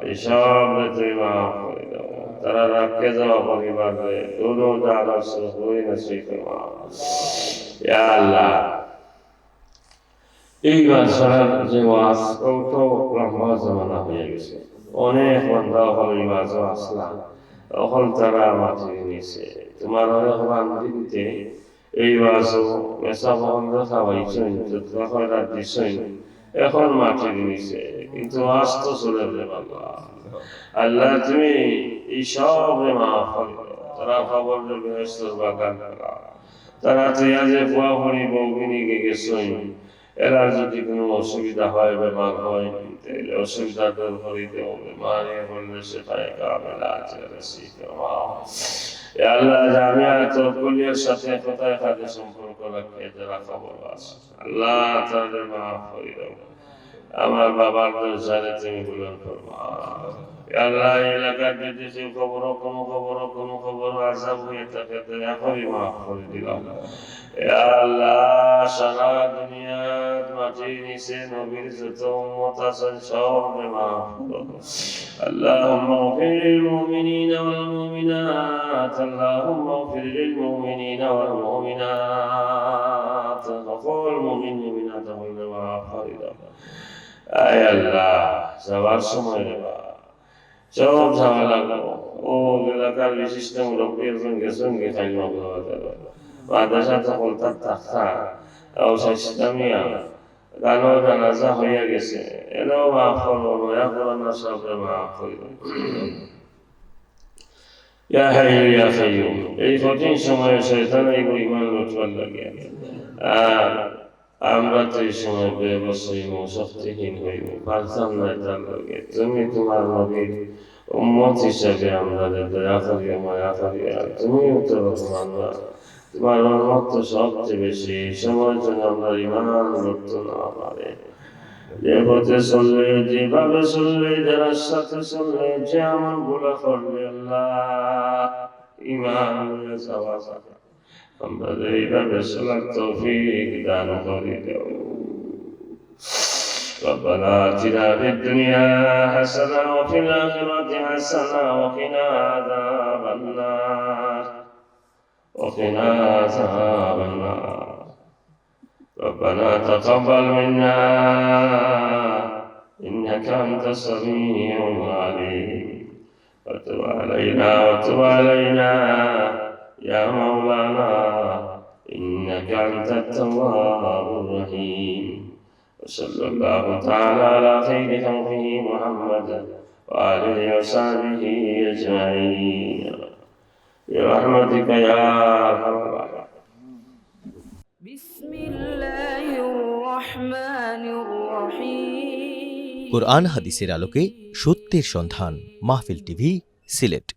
এইসব তুমি মাফ করে দাও তারা রাখতে যাওয়া পরিবারে দুনো দাঁড়া হয়ে নসিব করো ইয়া আল্লাহ এই বাসার যে ওয়াজ কত লম্বা জামানা হয়ে গেছে অনেক বান্দা হল এই ওয়াজও আসলাম তখন তারা মাটির নিচে তোমার অনেক বান্দিতে এই ওয়াজও মেসা বন্ধ খাওয়াইছেন রাত দিছেন এখন মাটির নিচে কিন্তু ওয়াজ তো চলে যাবে আল্লাহ তুমি এই সব মাফ করে তারা খবর বেহেশতের বাগান তারা তুইয়া যে ফুয়া ফড়ি বউগিনিকে গেছেন এরা যদি কোনো অসুবিধা হয় বেমার হয় তাহলে অসুবিধা দূর করে দেও বেমারি হলে সেটাই কামেলা আছে আল্লাহ জামিয়া তরকুলিয়ার সাথে কোথায় কাজে সম্পর্ক রাখে যারা খবর আছে আল্লাহ তাদের মাফ করে দাও আমার বাবার দরজারে তুমি বুলন্দ ফরমাও আল্লাহ এলাকার যদি কেউ কোনো খবর আযাব হয়ে থাকে দয়া করে মাফ করে দিলাম আল্লাহ সারা দুনিয়ার মাটির নিচে নবীর যত উম্মত আছেন সব মাফ করো اللهم اغفر للمؤمنين والمؤمنات اللهم اغفر للمؤمنين والمؤمنات وقول المؤمنات والمؤمنات আয় আল্লাহ যাওয়ার সময় সব ঝামেলা ও এলাকার বিশিষ্ট মুরব্বী একজন গেছেন গে খাইল মাদ্রাসা তখন তার থাকা ইসলামিয়া গানের জানাজা হইয়া গেছে এনেও মাফ করবো নয়া পুরানো সবে মাফ করব ইয়া হাইয়্যু ইয়া কাইয়্যুম। এই কঠিন সময়ে শয়তান এই ইমান লুটবার লাগে, আর আমরা তো এই সময় বেবস হইব, শক্তিহীন হইব, পারতাম না তার লগে। তুমি তোমার নবীর উম্মত হিসাবে আমাদের দয়া করিও, মায়া করিও। আর তুমিও তো রহমান, তোমার রহমত তো সবচেয়ে বেশি। এই সময়ের জন্য আমরা ইমান লুটতো না পারে। যে পথে চললে, যেভাবে চললে, যারা সাথে চললে, যে আমার গুলা করলে, আল্লাহ ইমান যাওয়া যাবে, আমরা এইভাবে চলার তৌফিক দান করে দাও। ربنا آتنا في الدنيا حسنة وفي الآخرة حسنة وقنا عذاب النار، وقنا عذاب النار. ربنا تقبل منا إنك أنت السميع العليم، وتب علينا يا مولانا إنك أنت التواب الرحيم. وصلى الله تعالى على خير خلقه محمد وآله وصحبه أجمعين برحمتك يا أرحم الراحمين. بسم الله الرحمن الرحيم। কোরআন হাদিসের আলোকে সত্যের সন্ধান, মাহফিল টিভি, সিলেট।